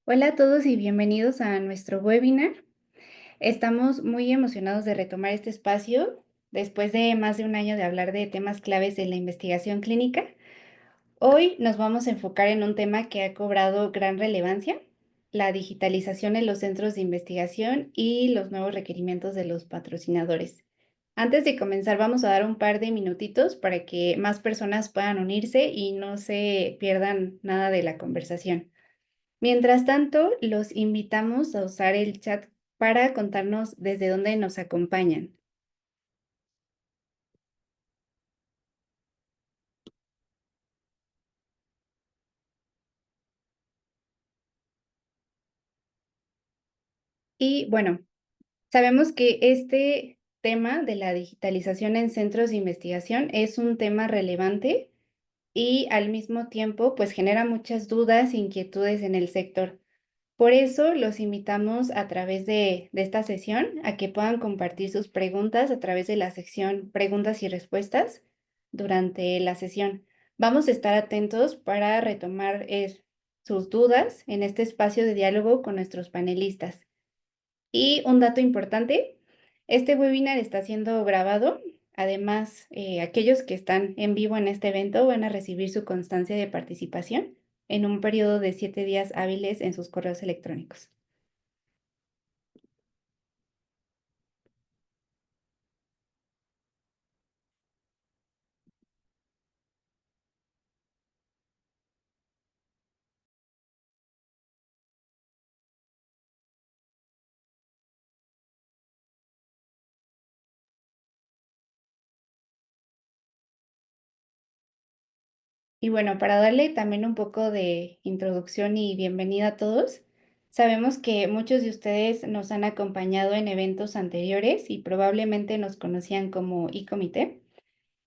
Hola a todos y bienvenidos a nuestro webinar. Estamos muy emocionados de retomar este espacio después de más de un año de hablar de temas claves en la investigación clínica. Hoy nos vamos a enfocar en un tema que ha cobrado gran relevancia, la digitalización en los centros de investigación y los nuevos requerimientos de los patrocinadores. Antes de comenzar, vamos a dar un par de minutitos para que más personas puedan unirse y no se pierdan nada de la conversación. Mientras tanto, los invitamos a usar el chat para contarnos desde dónde nos acompañan. Y bueno, sabemos que este tema de la digitalización en centros de investigación es un tema relevante y al mismo tiempo, pues genera muchas dudas e inquietudes en el sector. Por eso los invitamos a través de esta sesión a que puedan compartir sus preguntas a través de la sección preguntas y respuestas durante la sesión. Vamos a estar atentos para retomar sus dudas en este espacio de diálogo con nuestros panelistas. Y un dato importante, este webinar está siendo grabado. Además, aquellos que están en vivo en este evento van a recibir su constancia de participación en un periodo de 7 días hábiles en sus correos electrónicos. Y bueno, para darle también un poco de introducción y bienvenida a todos, sabemos que muchos de ustedes nos han acompañado en eventos anteriores y probablemente nos conocían como iComité.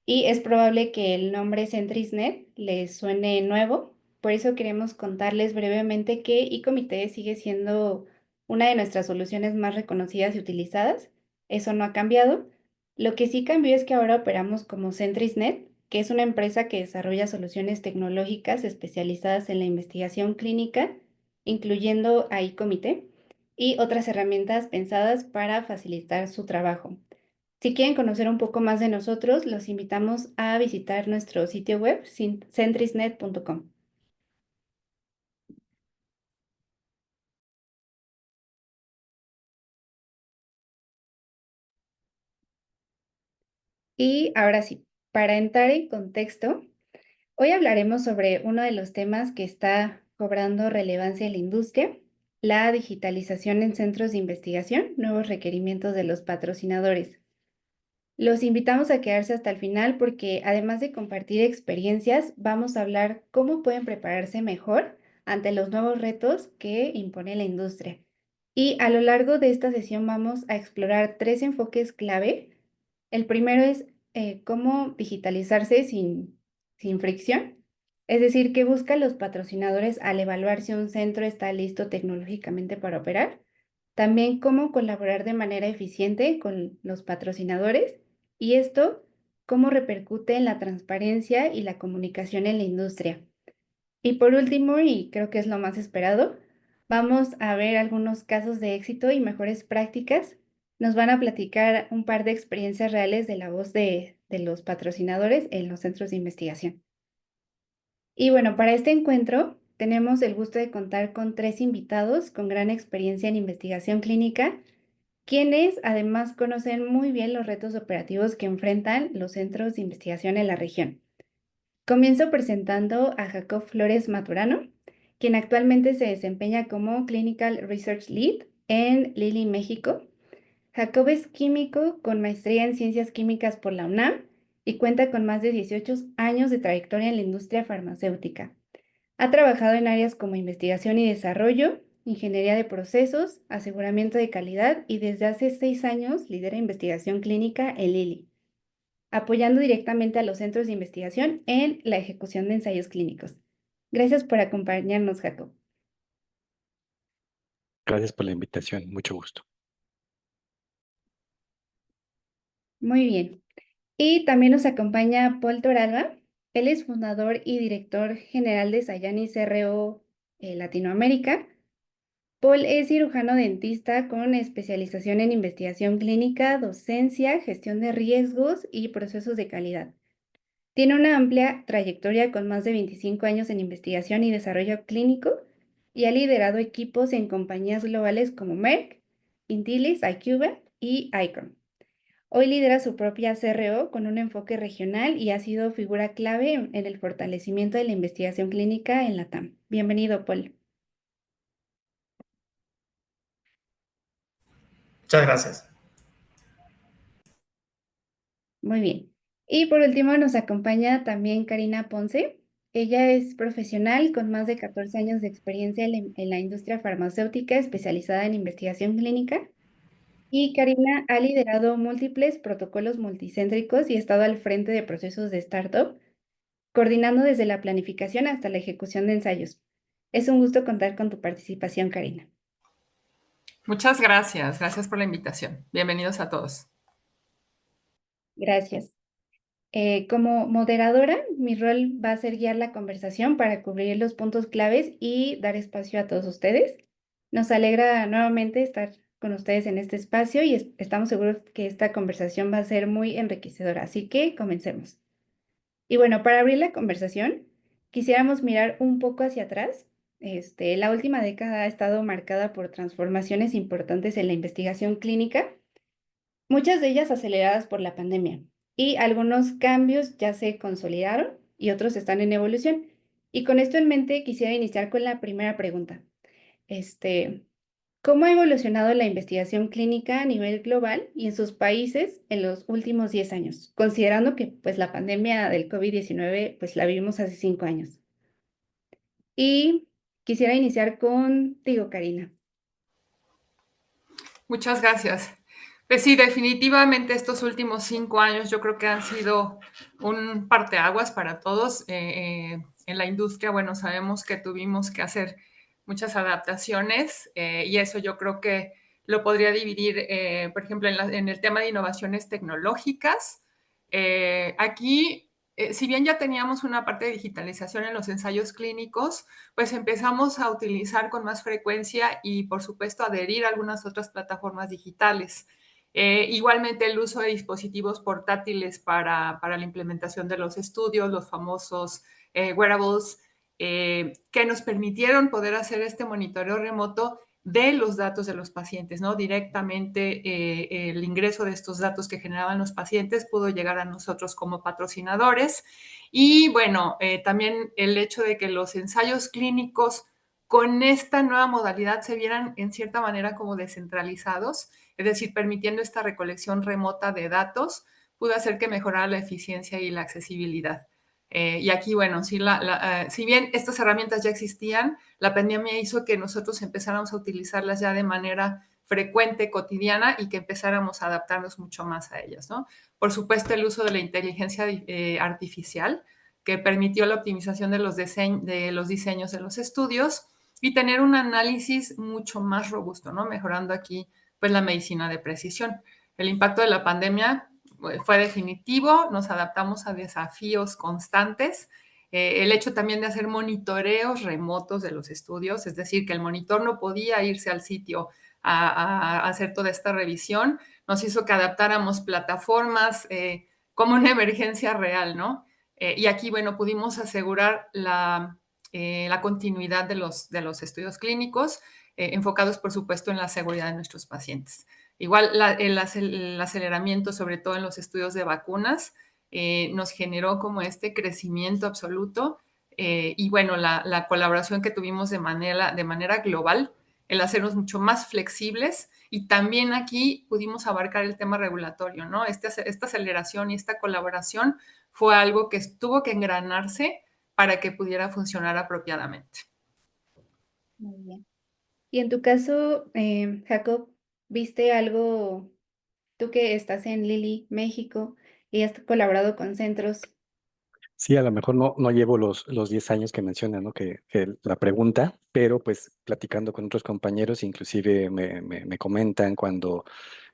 Y es probable que el nombre CentrisNet les suene nuevo, por eso queremos contarles brevemente que iComité sigue siendo una de nuestras soluciones más reconocidas y utilizadas. Eso no ha cambiado. Lo que sí cambió es que ahora operamos como CentrisNet, que es una empresa que desarrolla soluciones tecnológicas especializadas en la investigación clínica, incluyendo a iComité y otras herramientas pensadas para facilitar su trabajo. Si quieren conocer un poco más de nosotros, los invitamos a visitar nuestro sitio web centrisnet.com. Y ahora sí, para entrar en contexto, hoy hablaremos sobre uno de los temas que está cobrando relevancia en la industria, la digitalización en centros de investigación, nuevos requerimientos de los patrocinadores. Los invitamos a quedarse hasta el final porque además de compartir experiencias, vamos a hablar cómo pueden prepararse mejor ante los nuevos retos que impone la industria. Y a lo largo de esta sesión vamos a explorar 3 enfoques clave. El primero es cómo digitalizarse sin fricción, es decir, qué buscan los patrocinadores al evaluar si un centro está listo tecnológicamente para operar. También cómo colaborar de manera eficiente con los patrocinadores y esto cómo repercute en la transparencia y la comunicación en la industria. Y por último, y creo que es lo más esperado, vamos a ver algunos casos de éxito y mejores prácticas. Nos van a platicar un par de experiencias reales de la voz de los patrocinadores en los centros de investigación. Y bueno, para este encuentro tenemos el gusto de contar con 3 invitados con gran experiencia en investigación clínica, quienes además conocen muy bien los retos operativos que enfrentan los centros de investigación en la región. Comienzo presentando a Jacob Flores Maturano, quien actualmente se desempeña como Clinical Research Lead en Lilly, México. Jacob es químico con maestría en Ciencias Químicas por la UNAM y cuenta con más de 18 años de trayectoria en la industria farmacéutica. Ha trabajado en áreas como investigación y desarrollo, ingeniería de procesos, aseguramiento de calidad y desde hace 6 años lidera investigación clínica en Lilly, apoyando directamente a los centros de investigación en la ejecución de ensayos clínicos. Gracias por acompañarnos, Jacob. Gracias por la invitación, mucho gusto. Muy bien. Y también nos acompaña Paul Toralba. Él es fundador y director general de Sayanis CRO Latinoamérica. Paul es cirujano dentista con especialización en investigación clínica, docencia, gestión de riesgos y procesos de calidad. Tiene una amplia trayectoria con más de 25 años en investigación y desarrollo clínico y ha liderado equipos en compañías globales como Merck, Intellis, IQVIA y Icon. Hoy lidera su propia CRO con un enfoque regional y ha sido figura clave en el fortalecimiento de la investigación clínica en la TAM. Bienvenido, Paul. Muchas gracias. Muy bien. Y por último nos acompaña también Karina Ponce. Ella es profesional con más de 14 años de experiencia en la industria farmacéutica especializada en investigación clínica. Y Karina ha liderado múltiples protocolos multicéntricos y ha estado al frente de procesos de startup, coordinando desde la planificación hasta la ejecución de ensayos. Es un gusto contar con tu participación, Karina. Muchas gracias. Gracias por la invitación. Bienvenidos a todos. Gracias. Como moderadora, mi rol va a ser guiar la conversación para cubrir los puntos claves y dar espacio a todos ustedes. Nos alegra nuevamente estar con ustedes en este espacio y estamos seguros que esta conversación va a ser muy enriquecedora, así que comencemos. Y bueno, para abrir la conversación, quisiéramos mirar un poco hacia atrás. La última década ha estado marcada por transformaciones importantes en la investigación clínica, muchas de ellas aceleradas por la pandemia, y algunos cambios ya se consolidaron y otros están en evolución. Y con esto en mente, quisiera iniciar con la primera pregunta. Este, ¿Cómo ha evolucionado la investigación clínica a nivel global y en sus países en los últimos 10 años? Considerando que pues, la pandemia del COVID-19 pues, la vivimos hace 5 años. Y quisiera iniciar contigo, Karina. Muchas gracias. Pues sí, definitivamente estos últimos 5 años yo creo que han sido un parteaguas para todos. En la industria, bueno, sabemos que tuvimos que hacer muchas adaptaciones y eso yo creo que lo podría dividir, por ejemplo, en el tema de innovaciones tecnológicas. Aquí, si bien ya teníamos una parte de digitalización en los ensayos clínicos, pues empezamos a utilizar con más frecuencia y, por supuesto, adherir a algunas otras plataformas digitales. Igualmente el uso de dispositivos portátiles para la implementación de los estudios, los famosos wearables, que nos permitieron poder hacer este monitoreo remoto de los datos de los pacientes, ¿no? Directamente el ingreso de estos datos que generaban los pacientes pudo llegar a nosotros como patrocinadores. Y bueno, también el hecho de que los ensayos clínicos con esta nueva modalidad se vieran en cierta manera como descentralizados, es decir, permitiendo esta recolección remota de datos, pudo hacer que mejorara la eficiencia y la accesibilidad. Y aquí, bueno, si bien estas herramientas ya existían, la pandemia hizo que nosotros empezáramos a utilizarlas ya de manera frecuente, cotidiana, y que empezáramos a adaptarnos mucho más a ellas, ¿no? Por supuesto, el uso de la inteligencia artificial, que permitió la optimización de los diseños de los estudios y tener un análisis mucho más robusto, ¿no? Mejorando aquí, pues, la medicina de precisión. El impacto de la pandemia fue definitivo, nos adaptamos a desafíos constantes. El hecho también de hacer monitoreos remotos de los estudios, es decir, que el monitor no podía irse al sitio a hacer toda esta revisión, nos hizo que adaptáramos plataformas como una emergencia real, ¿no? Y aquí, bueno, pudimos asegurar la continuidad de los estudios clínicos, enfocados, por supuesto, en la seguridad de nuestros pacientes. Igual el aceleramiento, sobre todo en los estudios de vacunas, nos generó como este crecimiento absoluto y bueno, la colaboración que tuvimos de manera global, el hacernos mucho más flexibles y también aquí pudimos abarcar el tema regulatorio, ¿no? Esta aceleración y esta colaboración fue algo que tuvo que engranarse para que pudiera funcionar apropiadamente. Muy bien. Y en tu caso, Jacob, ¿viste algo, tú que estás en Lilly, México, y has colaborado con centros? Sí, a lo mejor no llevo los 10 años que menciona, ¿no? Que la pregunta, pero pues platicando con otros compañeros, inclusive me comentan cuando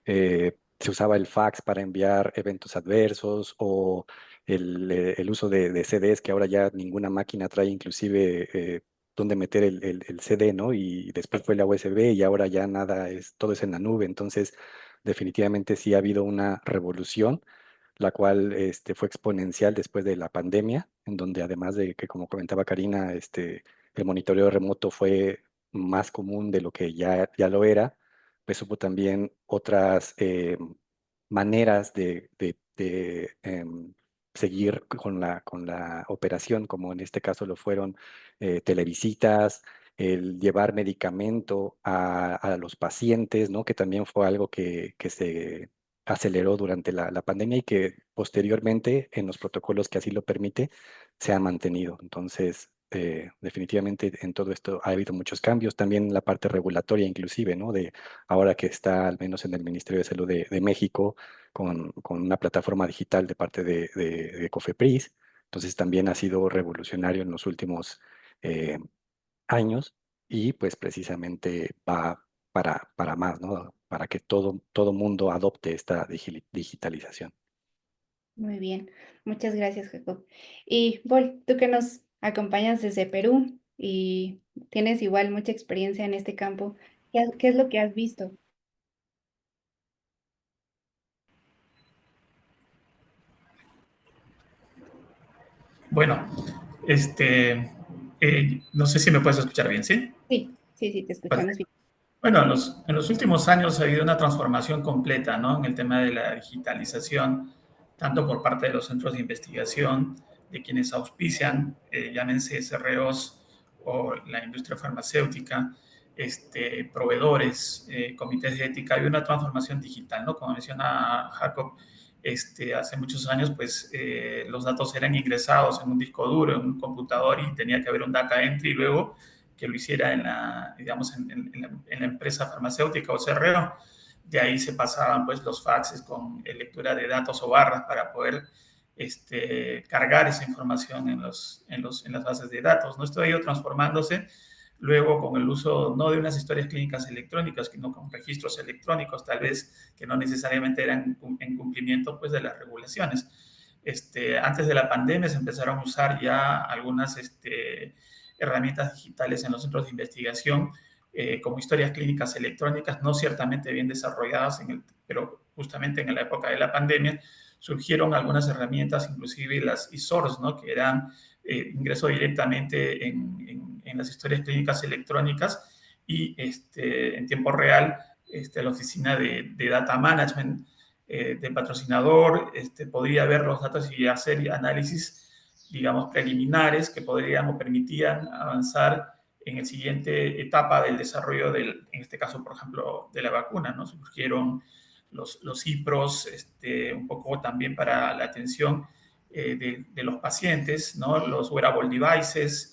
se usaba el fax para enviar eventos adversos o el uso de CDs que ahora ya ninguna máquina trae, inclusive dónde meter el CD, ¿no? Y después fue la USB y ahora ya nada todo es en la nube. Entonces, definitivamente sí ha habido una revolución, la cual fue exponencial después de la pandemia, en donde además de que, como comentaba Karina, el monitoreo remoto fue más común de lo que ya lo era, pues hubo también otras maneras de seguir con la operación, como en este caso lo fueron televisitas, el llevar medicamento a los pacientes, ¿no? Que también fue algo que se aceleró durante la pandemia y que posteriormente, en los protocolos que así lo permite, se ha mantenido. Entonces, definitivamente en todo esto ha habido muchos cambios, también la parte regulatoria inclusive, ¿no? De ahora que está al menos en el Ministerio de Salud de México con una plataforma digital de parte de COFEPRIS. Entonces también ha sido revolucionario en los últimos eh, años y pues precisamente va para más, ¿no? Para que todo mundo adopte esta digitalización. Muy bien, muchas gracias, Jacob. Y Vol, tú que nos acompañas desde Perú y tienes igual mucha experiencia en este campo, ¿qué es lo que has visto? Bueno, no sé si me puedes escuchar bien, ¿sí? Sí, sí, sí, te escuchamos bien. Bueno, en los últimos años ha habido una transformación completa, ¿no? En el tema de la digitalización, tanto por parte de los centros de investigación, de quienes auspician, llámense CREOs o la industria farmacéutica, proveedores, comités de ética. Hay una transformación digital, ¿no? Como menciona Jacob, hace muchos años, pues los datos eran ingresados en un disco duro, en un computador y tenía que haber un data entry y luego que lo hiciera digamos, en la empresa farmacéutica o CRO. De ahí se pasaban pues los faxes con lectura de datos o barras para poder cargar esa información en las bases de datos. ¿No? Esto ha ido transformándose luego con el uso no de unas historias clínicas electrónicas, sino con registros electrónicos, tal vez que no necesariamente eran en cumplimiento pues, de las regulaciones. Antes de la pandemia se empezaron a usar ya algunas herramientas digitales en los centros de investigación, como historias clínicas electrónicas, no ciertamente bien desarrolladas, pero justamente en la época de la pandemia surgieron algunas herramientas, inclusive las ISORs, ¿no? Que eran ingreso directamente en las historias clínicas electrónicas y en tiempo real la oficina de data management del patrocinador podría ver los datos y hacer análisis, digamos, preliminares que podrían o permitían avanzar en la siguiente etapa del desarrollo en este caso, por ejemplo, de la vacuna, ¿no? Surgieron los IPROS, un poco también para la atención de los pacientes, ¿no? Los wearable devices,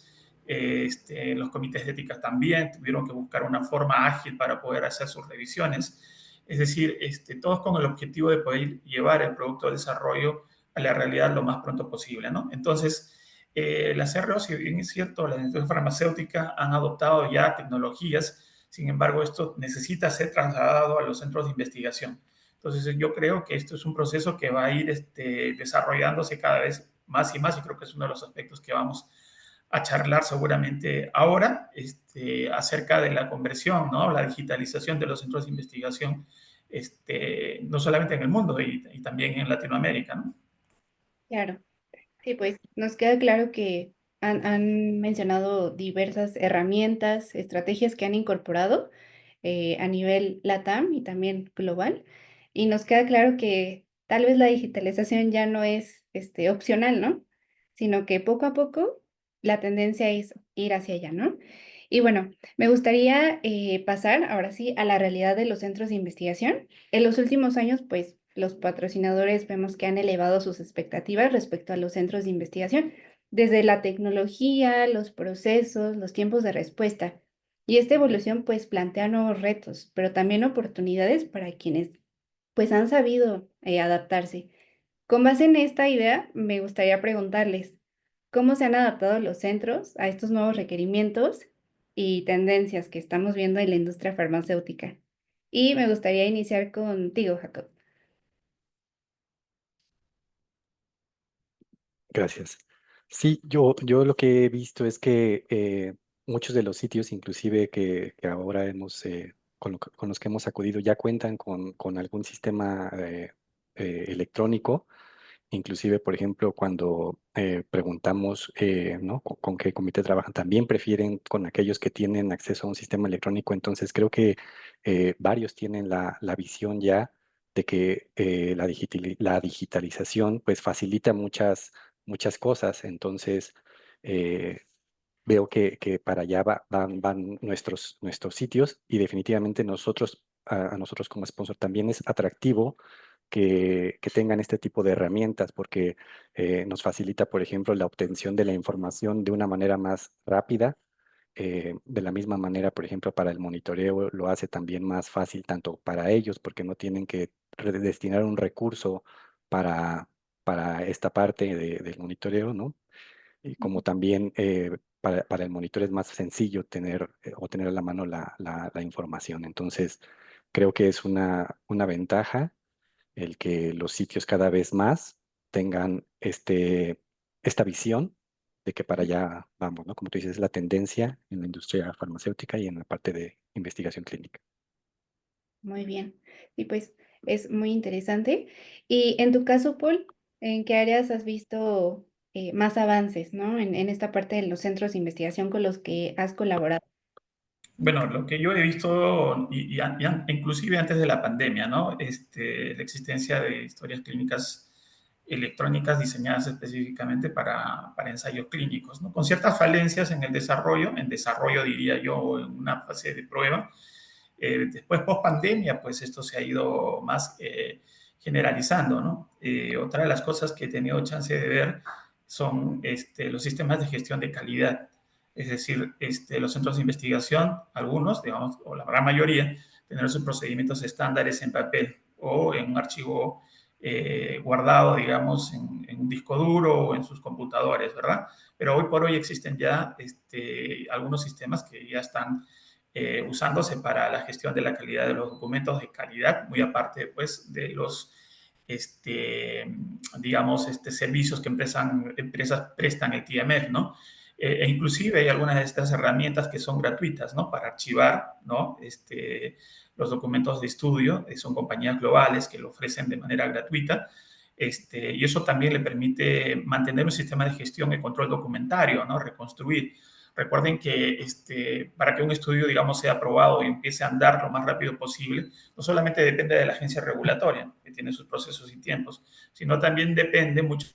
los comités de ética también tuvieron que buscar una forma ágil para poder hacer sus revisiones. Es decir, todos con el objetivo de poder llevar el producto de desarrollo a la realidad lo más pronto posible, ¿no? Entonces, las CRO, si bien es cierto, la industria farmacéutica han adoptado ya tecnologías, sin embargo, esto necesita ser trasladado a los centros de investigación. Entonces, yo creo que esto es un proceso que va a ir desarrollándose cada vez más y más, y creo que es uno de los aspectos que vamos a charlar seguramente ahora, acerca de la conversión, ¿no? La digitalización de los centros de investigación, no solamente en el mundo y también en Latinoamérica, ¿no? Claro. Sí, pues nos queda claro que han mencionado diversas herramientas, estrategias que han incorporado a nivel LATAM y también global. Y nos queda claro que tal vez la digitalización ya no es opcional, ¿no? Sino que poco a poco la tendencia es ir hacia allá, ¿no? Y bueno, me gustaría pasar ahora sí a la realidad de los centros de investigación. En los últimos años, pues los patrocinadores vemos que han elevado sus expectativas respecto a los centros de investigación, desde la tecnología, los procesos, los tiempos de respuesta. Y esta evolución pues plantea nuevos retos, pero también oportunidades para quienes pues han sabido adaptarse. Con base en esta idea, me gustaría preguntarles, ¿cómo se han adaptado los centros a estos nuevos requerimientos y tendencias que estamos viendo en la industria farmacéutica? Y me gustaría iniciar contigo, Jacob. Gracias. Sí, yo lo que he visto es que muchos de los sitios, inclusive que ahora con los que hemos acudido, ya cuentan con algún sistema electrónico. Inclusive, por ejemplo, cuando preguntamos, ¿no? Con qué comité trabajan, también prefieren con aquellos que tienen acceso a un sistema electrónico. Entonces, creo que varios tienen la visión ya de que la digitalización pues facilita muchas cosas. Entonces, eh, veo que para allá van nuestros sitios, y definitivamente a nosotros como sponsor también es atractivo que tengan este tipo de herramientas, porque nos facilita, por ejemplo, la obtención de la información de una manera más rápida. De la misma manera, por ejemplo, para el monitoreo lo hace también más fácil tanto para ellos, porque no tienen que destinar un recurso para, para esta parte del monitoreo, ¿no? Y como también para el monitor es más sencillo o tener a la mano la información. Entonces, creo que es una ventaja el que los sitios cada vez más tengan esta visión de que para allá vamos, ¿no? Como tú dices, es la tendencia en la industria farmacéutica y en la parte de investigación clínica. Muy bien. Y pues es muy interesante. Y en tu caso, Paul, ¿en qué áreas has visto más avances, ¿no? En esta parte de los centros de investigación con los que has colaborado. Bueno, lo que yo he visto, inclusive antes de la pandemia, ¿no? La existencia de historias clínicas electrónicas diseñadas específicamente para ensayos clínicos, ¿no? Con ciertas falencias en desarrollo diría yo, en una fase de prueba. Después, post pandemia, pues esto se ha ido más generalizando, ¿no? Otra de las cosas que he tenido chance de ver son los sistemas de gestión de calidad. Es decir, los centros de investigación, algunos, digamos, o la gran mayoría, tener sus procedimientos estándares en papel o en un archivo guardado, digamos, en un disco duro o en sus computadores, ¿verdad? Pero hoy por hoy existen ya algunos sistemas que ya están usándose para la gestión de la calidad de los documentos de calidad, muy aparte, pues, de los digamos, servicios que empresas prestan el TMF, ¿no? Inclusive hay algunas de estas herramientas que son gratuitas, ¿no? Para archivar, ¿no? Los documentos de estudio, son compañías globales que lo ofrecen de manera gratuita, y eso también le permite mantener un sistema de gestión y control documentario, ¿no? Reconstruir. Recuerden que para que un estudio, digamos, sea aprobado y empiece a andar lo más rápido posible, no solamente depende de la agencia regulatoria, que tiene sus procesos y tiempos, sino también depende mucho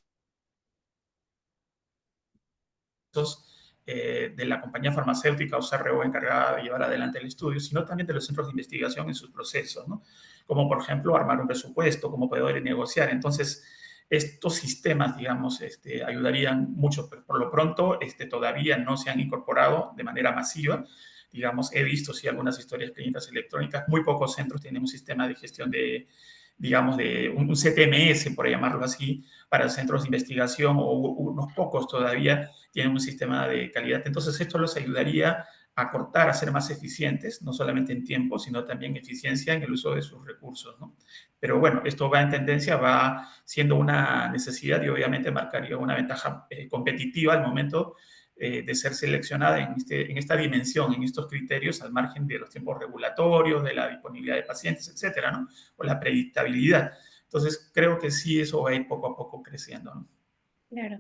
de la compañía farmacéutica o CRO encargada de llevar adelante el estudio, sino también de los centros de investigación en sus procesos, ¿no? Como por ejemplo armar un presupuesto, cómo poder negociar. Entonces, estos sistemas, digamos, ayudarían mucho, pero por lo pronto todavía no se han incorporado de manera masiva. Digamos, he visto sí algunas historias clínicas electrónicas, muy pocos centros tienen un sistema de gestión digamos, de un CTMS, por llamarlo así, para centros de investigación, o unos pocos todavía tienen un sistema de calidad. Entonces, esto los ayudaría a cortar, a ser más eficientes, no solamente en tiempo, sino también eficiencia en el uso de sus recursos, ¿no? Pero bueno, esto va en tendencia, va siendo una necesidad y obviamente marcaría una ventaja competitiva al momento de ser seleccionada en esta dimensión, en estos criterios, al margen de los tiempos regulatorios, de la disponibilidad de pacientes, etcétera, ¿no? O la predictabilidad. Entonces, creo que sí, eso va a ir poco a poco creciendo, ¿no? Claro,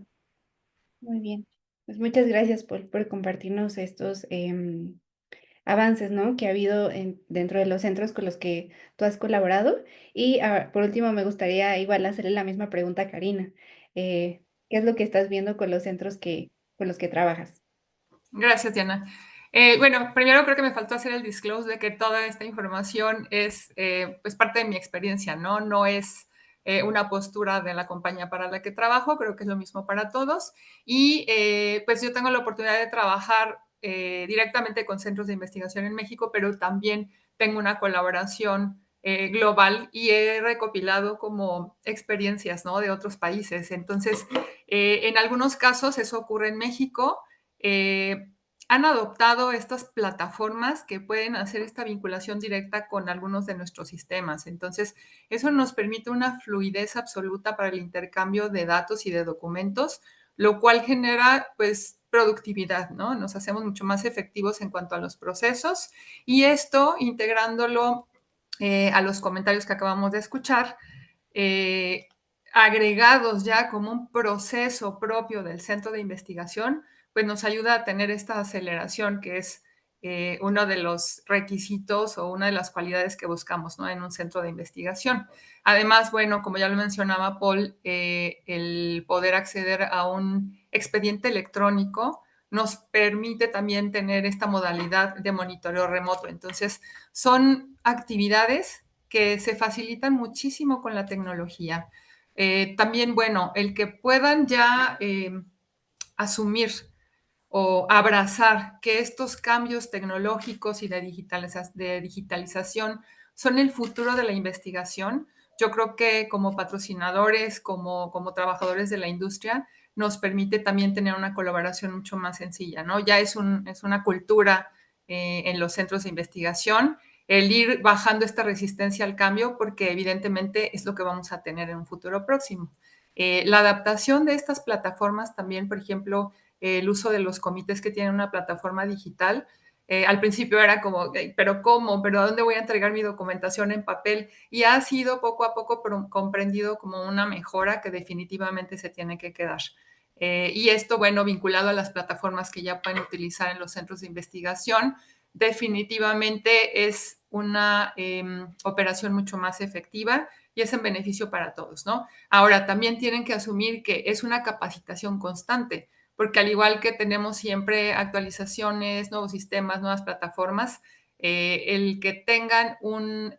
muy bien. Pues muchas gracias por compartirnos estos avances, ¿no? Que ha habido dentro de los centros con los que tú has colaborado. Y por último, me gustaría igual hacerle la misma pregunta a Karina. ¿Qué es lo que estás viendo con los centros con los que trabajas? Gracias, Diana. Bueno, primero creo que me faltó hacer el disclose de que toda esta información es pues parte de mi experiencia, ¿no? No es una postura de la compañía para la que trabajo, creo que es lo mismo para todos. Y pues yo tengo la oportunidad de trabajar directamente con centros de investigación en México, pero también tengo una colaboración global y he recopilado como experiencias, ¿no? De otros países. Entonces, en algunos casos eso ocurre en México. Han adoptado estas plataformas que pueden hacer esta vinculación directa con algunos de nuestros sistemas. Entonces, eso nos permite una fluidez absoluta para el intercambio de datos y de documentos, lo cual genera, pues, productividad, ¿no? Nos hacemos mucho más efectivos en cuanto a los procesos y esto integrándolo a los comentarios que acabamos de escuchar, agregados ya como un proceso propio del centro de investigación, pues nos ayuda a tener esta aceleración que es uno de los requisitos o una de las cualidades que buscamos, ¿no? En un centro de investigación. Además, bueno, como ya lo mencionaba Paul, el poder acceder a un expediente electrónico nos permite también tener esta modalidad de monitoreo remoto. Entonces, son actividades que se facilitan muchísimo con la tecnología. También, bueno, el que puedan ya asumir o abrazar que estos cambios tecnológicos y de digitalización son el futuro de la investigación. Yo creo que como patrocinadores, como trabajadores de la industria, nos permite también tener una colaboración mucho más sencilla, ¿no? Ya es una cultura en los centros de investigación el ir bajando esta resistencia al cambio, porque evidentemente es lo que vamos a tener en un futuro próximo. La adaptación de estas plataformas también, por ejemplo, el uso de los comités que tienen una plataforma digital. Al principio era como, pero ¿cómo? ¿Pero a dónde voy a entregar mi documentación en papel? Y ha sido poco a poco comprendido como una mejora que definitivamente se tiene que quedar. Y esto, bueno, vinculado a las plataformas que ya pueden utilizar en los centros de investigación, definitivamente es una operación mucho más efectiva y es en beneficio para todos, ¿no? Ahora, también tienen que asumir que es una capacitación constante, porque al igual que tenemos siempre actualizaciones, nuevos sistemas, nuevas plataformas, el que tengan un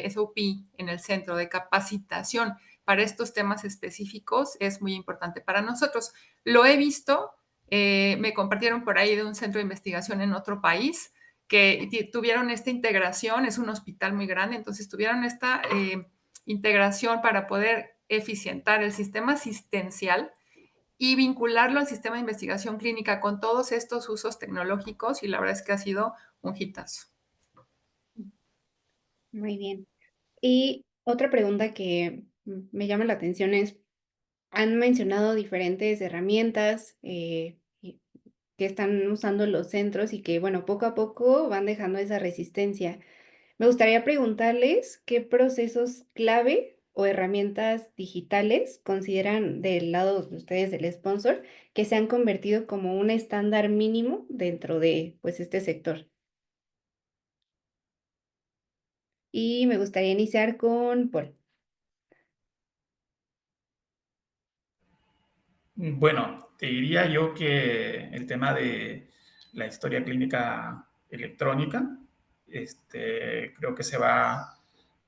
SOP en el centro de capacitación para estos temas específicos es muy importante para nosotros. Lo he visto, me compartieron por ahí de un centro de investigación en otro país que tuvieron esta integración, es un hospital muy grande, entonces tuvieron esta integración para poder eficientar el sistema asistencial y vincularlo al sistema de investigación clínica con todos estos usos tecnológicos y la verdad es que ha sido un hitazo. Muy bien. Y otra pregunta que me llama la atención es, han mencionado diferentes herramientas que están usando los centros y que, bueno, poco a poco van dejando esa resistencia. Me gustaría preguntarles qué procesos clave o herramientas digitales consideran del lado de ustedes del sponsor que se han convertido como un estándar mínimo dentro de, pues, este sector. Y me gustaría iniciar con Paul. Bueno, te diría yo que el tema de la historia clínica electrónica, creo que se va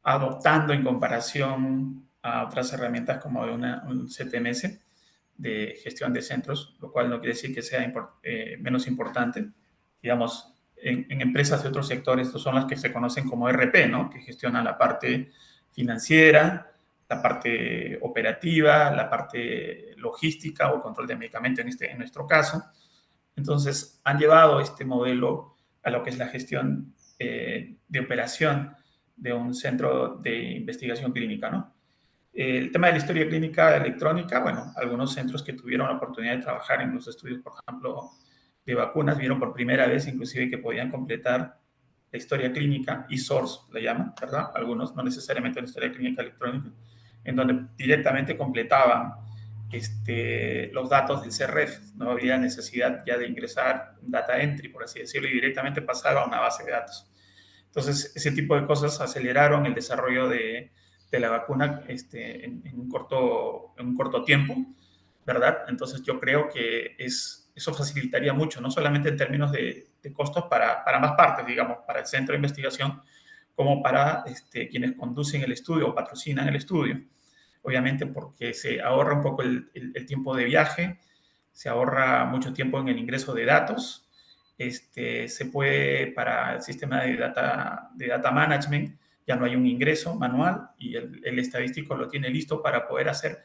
adoptando en comparación a otras herramientas como de un CTMS de gestión de centros, lo cual no quiere decir que sea menos importante. Digamos, en empresas de otros sectores, estos son las que se conocen como RP, ¿no? Que gestionan la parte financiera, la parte operativa, la parte logística o control de medicamentos en nuestro caso. Entonces, han llevado este modelo a lo que es la gestión de operación de un centro de investigación clínica, ¿no? El tema de la historia clínica electrónica, bueno, algunos centros que tuvieron la oportunidad de trabajar en los estudios, por ejemplo, de vacunas, vieron por primera vez inclusive que podían completar la historia clínica, e-source le llaman, ¿verdad? Algunos, no necesariamente la historia clínica electrónica, en donde directamente completaban los datos del CREF, no había necesidad ya de ingresar data entry, por así decirlo, y directamente pasar a una base de datos. Entonces, ese tipo de cosas aceleraron el desarrollo de la vacuna en un corto tiempo, ¿verdad? Entonces, yo creo que eso facilitaría mucho, no solamente en términos de costos para ambas partes, digamos, para el centro de investigación, como para quienes conducen el estudio o patrocinan el estudio. Obviamente porque se ahorra un poco el tiempo de viaje, se ahorra mucho tiempo en el ingreso de datos, se puede, para el sistema de data management, ya no hay un ingreso manual y el estadístico lo tiene listo para poder hacer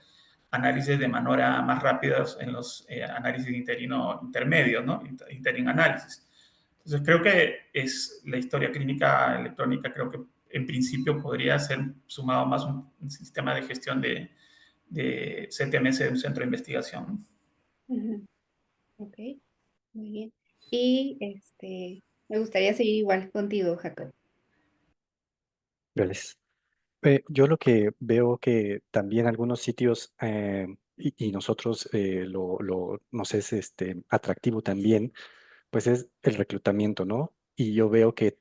análisis de manera más rápida en los análisis intermedios, ¿no? Interim análisis. Entonces, creo que es la historia clínica electrónica, creo que en principio podría ser sumado más un sistema de gestión de CTMS de un centro de investigación. Uh-huh. Ok. Muy bien. Y me gustaría seguir igual contigo, Jacob. Gracias. Yo lo que veo que también algunos sitios y nosotros nos es atractivo también, pues es el reclutamiento, ¿no? Y yo veo que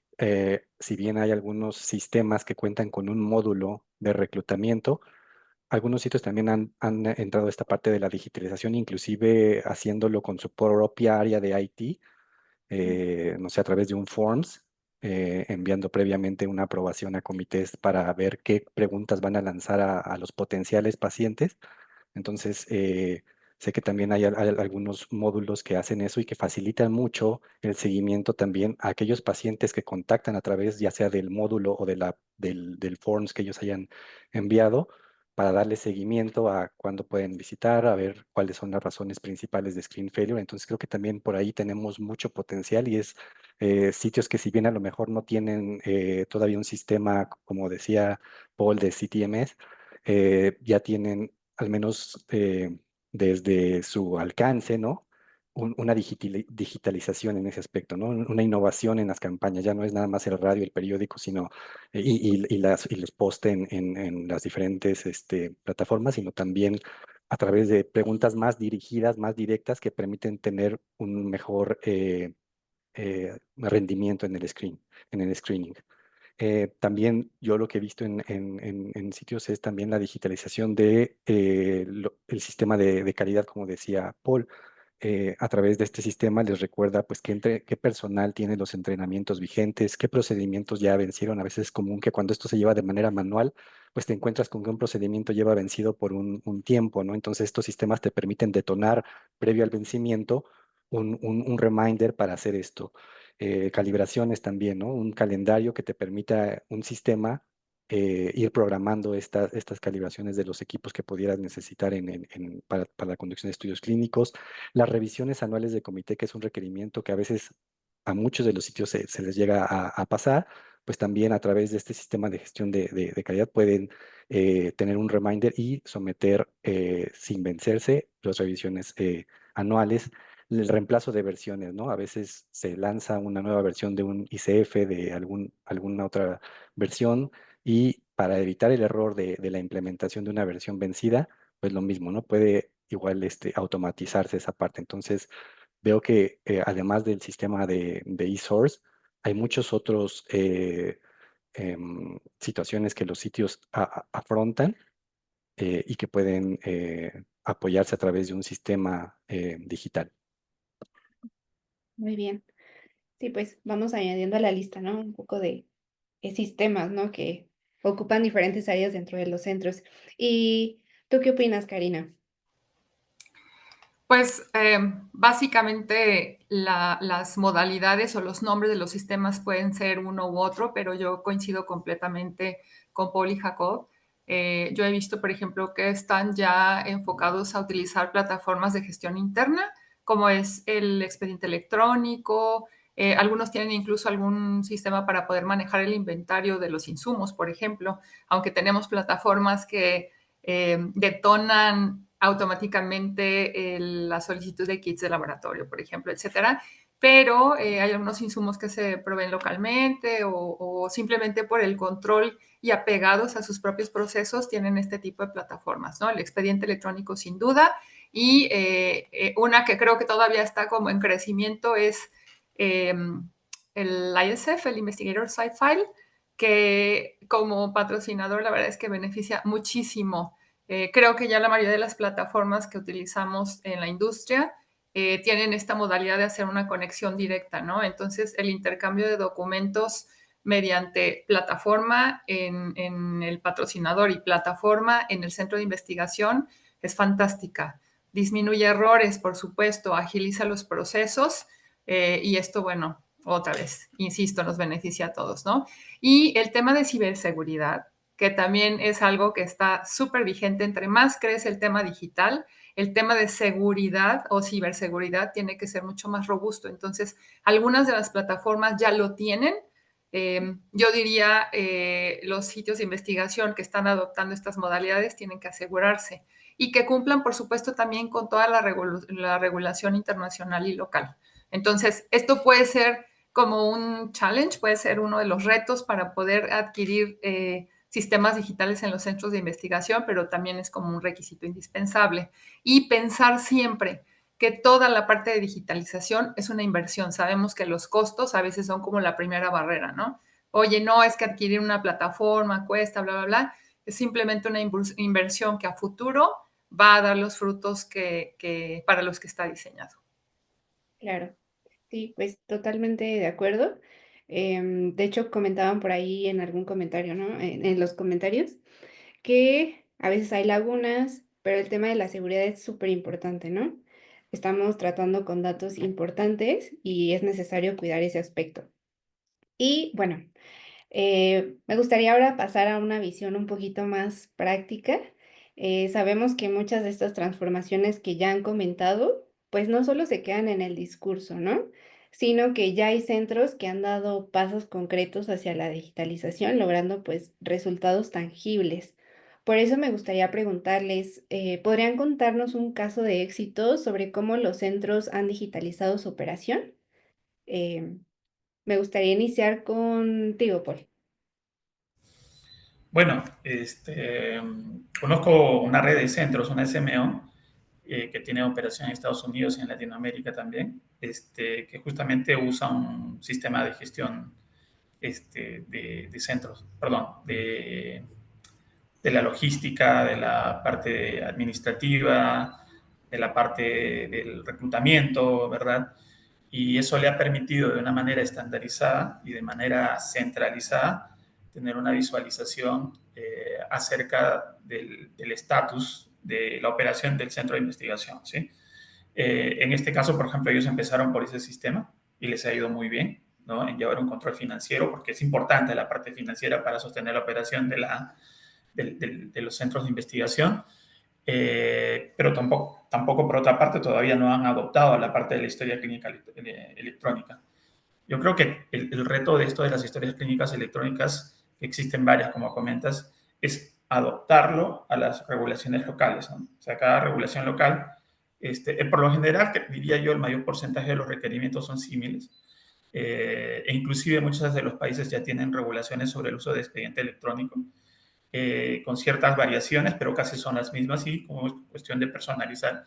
si bien hay algunos sistemas que cuentan con un módulo de reclutamiento, algunos sitios también han entrado a esta parte de la digitalización, inclusive haciéndolo con su propia área de IT, no sé, a través de un Forms, enviando previamente una aprobación a comités para ver qué preguntas van a lanzar a los potenciales pacientes. Entonces, sé que también hay algunos módulos que hacen eso y que facilitan mucho el seguimiento también a aquellos pacientes que contactan a través ya sea del módulo o del forms que ellos hayan enviado para darle seguimiento a cuándo pueden visitar, a ver cuáles son las razones principales de screen failure. Entonces, creo que también por ahí tenemos mucho potencial y es sitios que si bien a lo mejor no tienen todavía un sistema, como decía Paul, de CTMS, ya tienen al menos desde su alcance, ¿no? Una digitalización en ese aspecto, ¿no? Una innovación en las campañas. Ya no es nada más el radio, el periódico, sino y los post en las diferentes plataformas, sino también a través de preguntas más dirigidas, más directas, que permiten tener un mejor rendimiento en el screening. También yo lo que he visto en sitios es también la digitalización de el sistema de calidad, como decía Paul. A través de este sistema les recuerda pues qué personal tiene los entrenamientos vigentes, qué procedimientos ya vencieron. A veces es común que cuando esto se lleva de manera manual, pues te encuentras con que un procedimiento lleva vencido por un tiempo, ¿no? Entonces estos sistemas te permiten detonar previo al vencimiento un reminder para hacer esto. Calibraciones también, ¿no? Un calendario que te permita un sistema ir programando estas calibraciones de los equipos que pudieras necesitar para la conducción de estudios clínicos. Las revisiones anuales de comité, que es un requerimiento que a veces a muchos de los sitios se les llega a pasar, pues también a través de este sistema de gestión de calidad pueden tener un reminder y someter sin vencerse las revisiones anuales. El reemplazo de versiones, ¿no? A veces se lanza una nueva versión de un ICF, de alguna otra versión, y para evitar el error de la implementación de una versión vencida, pues lo mismo, ¿no? Puede igual automatizarse esa parte. Entonces, veo que además del sistema de eSource, hay muchos otros situaciones que los sitios afrontan y que pueden apoyarse a través de un sistema digital. Muy bien. Sí, pues vamos añadiendo a la lista, ¿no? Un poco de sistemas, ¿no? Que ocupan diferentes áreas dentro de los centros. ¿Y tú qué opinas, Karina? Pues básicamente las modalidades o los nombres de los sistemas pueden ser uno u otro, pero yo coincido completamente con Paul y Jacob. Yo he visto, por ejemplo, que están ya enfocados a utilizar plataformas de gestión interna, como es el expediente electrónico. Algunos tienen incluso algún sistema para poder manejar el inventario de los insumos, por ejemplo, aunque tenemos plataformas que detonan automáticamente la solicitud de kits de laboratorio, por ejemplo, etcétera. Pero hay algunos insumos que se proveen localmente o simplemente por el control y apegados a sus propios procesos tienen este tipo de plataformas, ¿no? El expediente electrónico sin duda y una que creo que todavía está como en crecimiento es el ISF, el Investigator Site File, que como patrocinador la verdad es que beneficia muchísimo. Creo que ya la mayoría de las plataformas que utilizamos en la industria tienen esta modalidad de hacer una conexión directa, ¿no? Entonces, el intercambio de documentos mediante plataforma en el patrocinador y plataforma en el centro de investigación es fantástica. Disminuye errores, por supuesto, agiliza los procesos y esto, bueno, otra vez, insisto, nos beneficia a todos, ¿no? Y el tema de ciberseguridad, que también es algo que está súper vigente. Entre más crece el tema digital, el tema de seguridad o ciberseguridad tiene que ser mucho más robusto. Entonces, algunas de las plataformas ya lo tienen. Yo diría, los sitios de investigación que están adoptando estas modalidades tienen que asegurarse y que cumplan, por supuesto, también con toda la regulación internacional y local. Entonces, esto puede ser como un challenge, puede ser uno de los retos para poder adquirir sistemas digitales en los centros de investigación, pero también es como un requisito indispensable. Y pensar siempre que toda la parte de digitalización es una inversión. Sabemos que los costos a veces son como la primera barrera, ¿no? Oye, no, es que adquirir una plataforma cuesta, bla, bla, bla. Es simplemente una inversión que a futuro va a dar los frutos para los que está diseñado. Claro, sí, pues totalmente de acuerdo. De hecho, comentaban por ahí en algún comentario, ¿no? En los comentarios, que a veces hay lagunas, pero el tema de la seguridad es súper importante, ¿no? Estamos tratando con datos importantes y es necesario cuidar ese aspecto. Y bueno, me gustaría ahora pasar a una visión un poquito más práctica. Sabemos que muchas de estas transformaciones que ya han comentado, pues no solo se quedan en el discurso, ¿no? Sino que ya hay centros que han dado pasos concretos hacia la digitalización, logrando pues resultados tangibles. Por eso me gustaría preguntarles, ¿podrían contarnos un caso de éxito sobre cómo los centros han digitalizado su operación? Eh, Me gustaría iniciar contigo, Paul. Bueno, conozco una red de centros, una SMO, que tiene operación en Estados Unidos y en Latinoamérica también, que justamente usa un sistema de gestión de centros, perdón, de la logística, de la parte administrativa, de la parte del reclutamiento, ¿verdad? Y eso le ha permitido de una manera estandarizada y de manera centralizada tener una visualización acerca del estatus de la operación del centro de investigación, ¿sí? En este caso, por ejemplo, ellos empezaron por ese sistema y les ha ido muy bien, ¿no? En llevar un control financiero, porque es importante la parte financiera para sostener la operación de los centros de investigación. Pero tampoco, por otra parte, todavía no han adoptado la parte de la historia clínica electrónica. Yo creo que el reto de esto de las historias clínicas electrónicas, que existen varias, como comentas, es adoptarlo a las regulaciones locales, ¿no? O sea, cada regulación local, por lo general, diría yo, el mayor porcentaje de los requerimientos son similares. E inclusive muchos de los países ya tienen regulaciones sobre el uso de expediente electrónico, con ciertas variaciones, pero casi son las mismas y como es cuestión de personalizar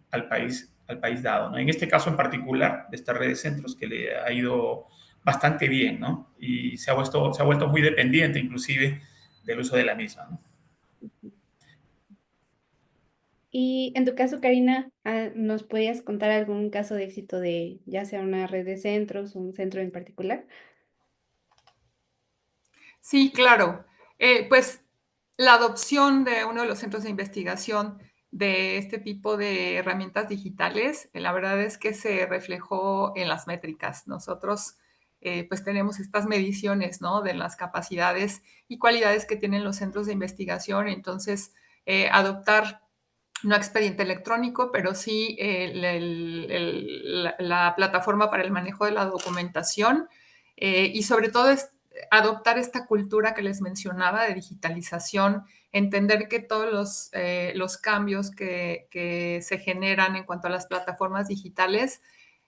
al país dado, ¿no? En este caso en particular, de esta red de centros que le ha ido bastante bien, ¿no? Y se ha vuelto muy dependiente inclusive del uso de la misma, ¿no? Y en tu caso, Karina, ¿nos podías contar algún caso de éxito de ya sea una red de centros, un centro en particular? Sí, claro. Pues la adopción de uno de los centros de investigación de este tipo de herramientas digitales, la verdad es que se reflejó en las métricas. Nosotros pues tenemos estas mediciones, ¿no? De las capacidades y cualidades que tienen los centros de investigación. Entonces, adoptar no expediente electrónico, pero sí la plataforma para el manejo de la documentación y sobre todo adoptar esta cultura que les mencionaba de digitalización, entender que todos los cambios que se generan en cuanto a las plataformas digitales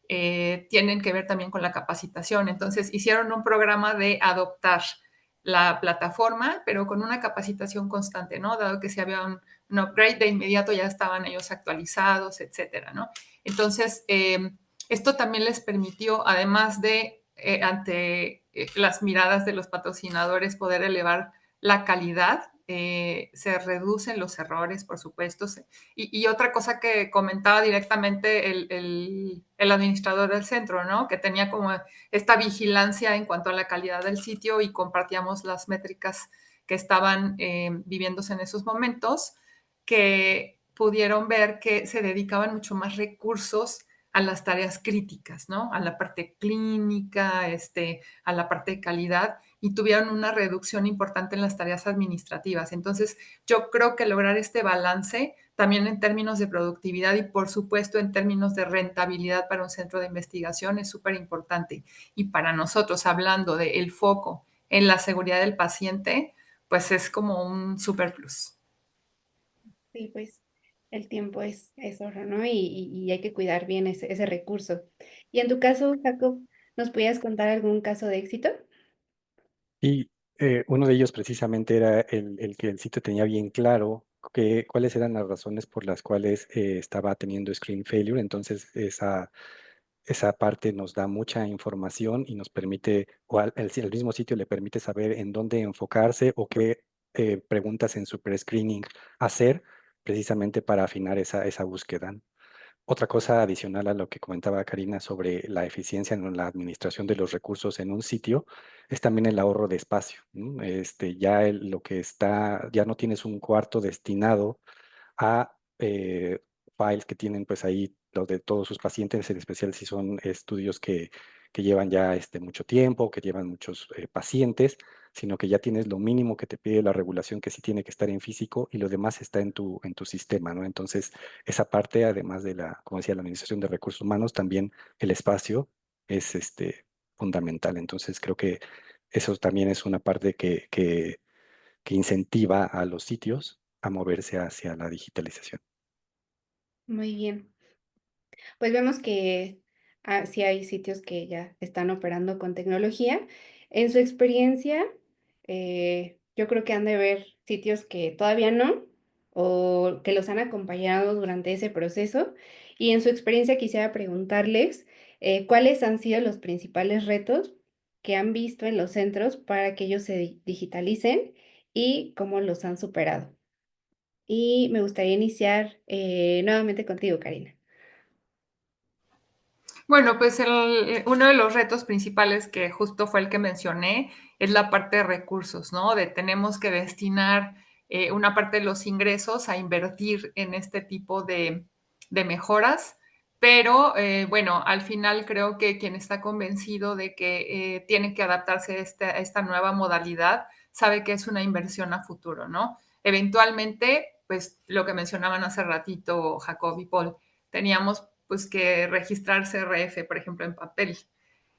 tienen que ver también con la capacitación. Entonces, hicieron un programa de adoptar la plataforma, pero con una capacitación constante, ¿no? Dado que si había un upgrade, de inmediato ya estaban ellos actualizados, etcétera, ¿no? Entonces, esto también les permitió, además de ante las miradas de los patrocinadores, poder elevar la calidad. Se reducen los errores, por supuesto. Y otra cosa que comentaba directamente el administrador del centro, ¿no? Que tenía como esta vigilancia en cuanto a la calidad del sitio y compartíamos las métricas que estaban viviéndose en esos momentos, que pudieron ver que se dedicaban mucho más recursos a las tareas críticas, ¿no? A la parte clínica, a la parte de calidad y tuvieron una reducción importante en las tareas administrativas. Entonces, yo creo que lograr este balance también en términos de productividad y, por supuesto, en términos de rentabilidad para un centro de investigación es súper importante. Y para nosotros, hablando del foco en la seguridad del paciente, pues es como un super plus. Sí, pues El tiempo es oro, ¿no? Y hay que cuidar bien ese recurso. Y en tu caso, Jacob, ¿nos podías contar algún caso de éxito? Y uno de ellos precisamente era el que el sitio tenía bien claro cuáles eran las razones por las cuales estaba teniendo screen failure. Entonces, esa parte nos da mucha información y nos permite, o el mismo sitio le permite saber en dónde enfocarse o qué preguntas en su pre-screening hacer precisamente para afinar esa búsqueda. Otra cosa adicional a lo que comentaba Karina sobre la eficiencia en la administración de los recursos en un sitio es también el ahorro de espacio, ¿no? Ya lo que está, ya no tienes un cuarto destinado a files que tienen pues ahí los de todos sus pacientes, en especial si son estudios que llevan ya mucho tiempo, que llevan muchos pacientes, sino que ya tienes lo mínimo que te pide la regulación, que sí tiene que estar en físico y lo demás está en tu sistema, ¿no? Entonces, esa parte, además de como decía, la administración de recursos humanos, también el espacio es fundamental. Entonces, creo que eso también es una parte que incentiva a los sitios a moverse hacia la digitalización. Muy bien. Pues vemos que sí hay sitios que ya están operando con tecnología. En su experiencia, yo creo que han de ver sitios que todavía no o que los han acompañado durante ese proceso. Y en su experiencia quisiera preguntarles cuáles han sido los principales retos que han visto en los centros para que ellos se digitalicen y cómo los han superado. Y me gustaría iniciar nuevamente contigo, Karina. Bueno, pues uno de los retos principales que justo fue el que mencioné es la parte de recursos, ¿no? De tenemos que destinar una parte de los ingresos a invertir en este tipo de mejoras, pero bueno, al final creo que quien está convencido de que tiene que adaptarse a esta nueva modalidad sabe que es una inversión a futuro, ¿no? Eventualmente, pues lo que mencionaban hace ratito Jacob y Paul, teníamos pues que registrar CRF, por ejemplo, en papel.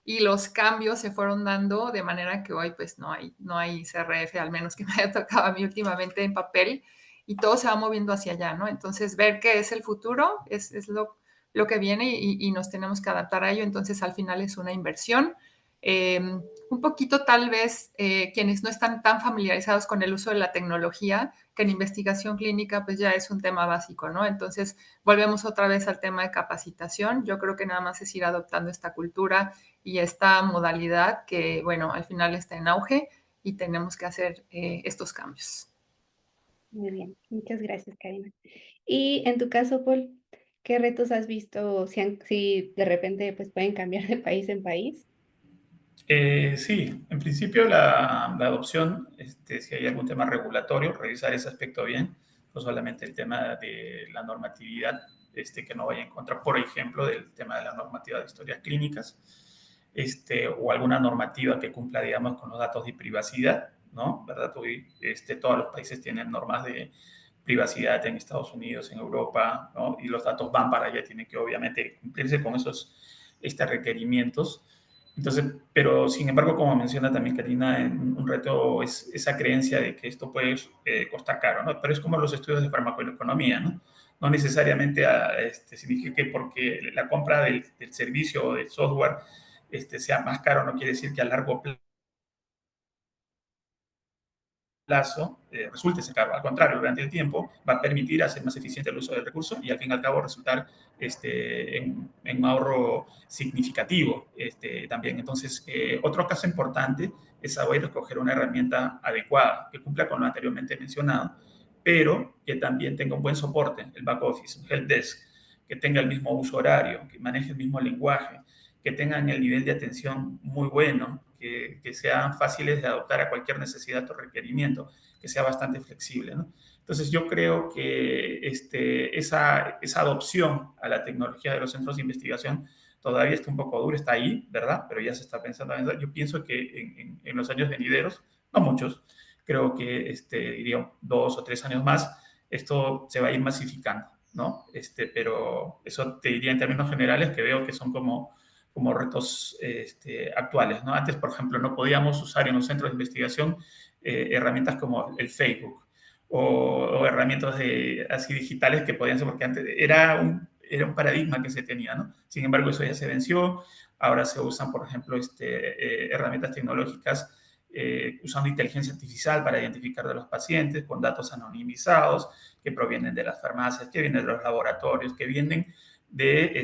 Y los cambios se fueron dando de manera que hoy pues no hay CRF, al menos que me haya tocado a mí últimamente en papel, y todo se va moviendo hacia allá, ¿no? Entonces, ver qué es el futuro es lo que viene y nos tenemos que adaptar a ello. Entonces, al final es una inversión. Un poquito tal vez quienes no están tan familiarizados con el uso de la tecnología, que en investigación clínica pues ya es un tema básico, ¿no? Entonces volvemos otra vez al tema de capacitación. Yo creo que nada más es ir adoptando esta cultura y esta modalidad que, bueno, al final está en auge y tenemos que hacer estos cambios. Muy bien, muchas gracias, Karina. Y en tu caso, Paul, ¿qué retos has visto si de repente pues pueden cambiar de país en país? Sí, en principio la adopción, si hay algún tema regulatorio, revisar ese aspecto bien, no solamente el tema de la normatividad, que no vaya en contra, por ejemplo, del tema de la normativa de historias clínicas, o alguna normativa que cumpla, digamos, con los datos de privacidad, ¿no? ¿Verdad? Hoy, todos los países tienen normas de privacidad en Estados Unidos, en Europa, ¿no? Y los datos van para allá, tienen que obviamente cumplirse con esos requerimientos. Entonces, pero sin embargo, como menciona también Karina, un reto es esa creencia de que esto puede costar caro, ¿no? Pero es como los estudios de farmacoeconomía, ¿no? No necesariamente significa que porque la compra del servicio o del software sea más caro, no quiere decir que a largo plazo resulte ser caro. Al contrario, durante el tiempo va a permitir hacer más eficiente el uso del recurso y al fin y al cabo resultar en un ahorro significativo también. Entonces, otro caso importante es saber escoger una herramienta adecuada que cumpla con lo anteriormente mencionado, pero que también tenga un buen soporte, el back office, un help desk, que tenga el mismo uso horario, que maneje el mismo lenguaje, que tengan el nivel de atención muy bueno, que sean fáciles de adoptar a cualquier necesidad o requerimiento, que sea bastante flexible, ¿no? Entonces yo creo que esa adopción a la tecnología de los centros de investigación todavía está un poco dura, está ahí, ¿verdad? Pero ya se está pensando en eso. Yo pienso que en los años venideros, no muchos, creo que diría 2 o 3 años más, esto se va a ir masificando, ¿no? Pero eso te diría en términos generales que veo que son como retos actuales, ¿no? Antes, por ejemplo, no podíamos usar en los centros de investigación herramientas como el Facebook o herramientas así digitales que podían ser, porque antes era un paradigma que se tenía, ¿no? Sin embargo, eso ya se venció. Ahora se usan, por ejemplo, herramientas tecnológicas usando inteligencia artificial para identificar a los pacientes con datos anonimizados que provienen de las farmacias, que vienen de los laboratorios, que vienen de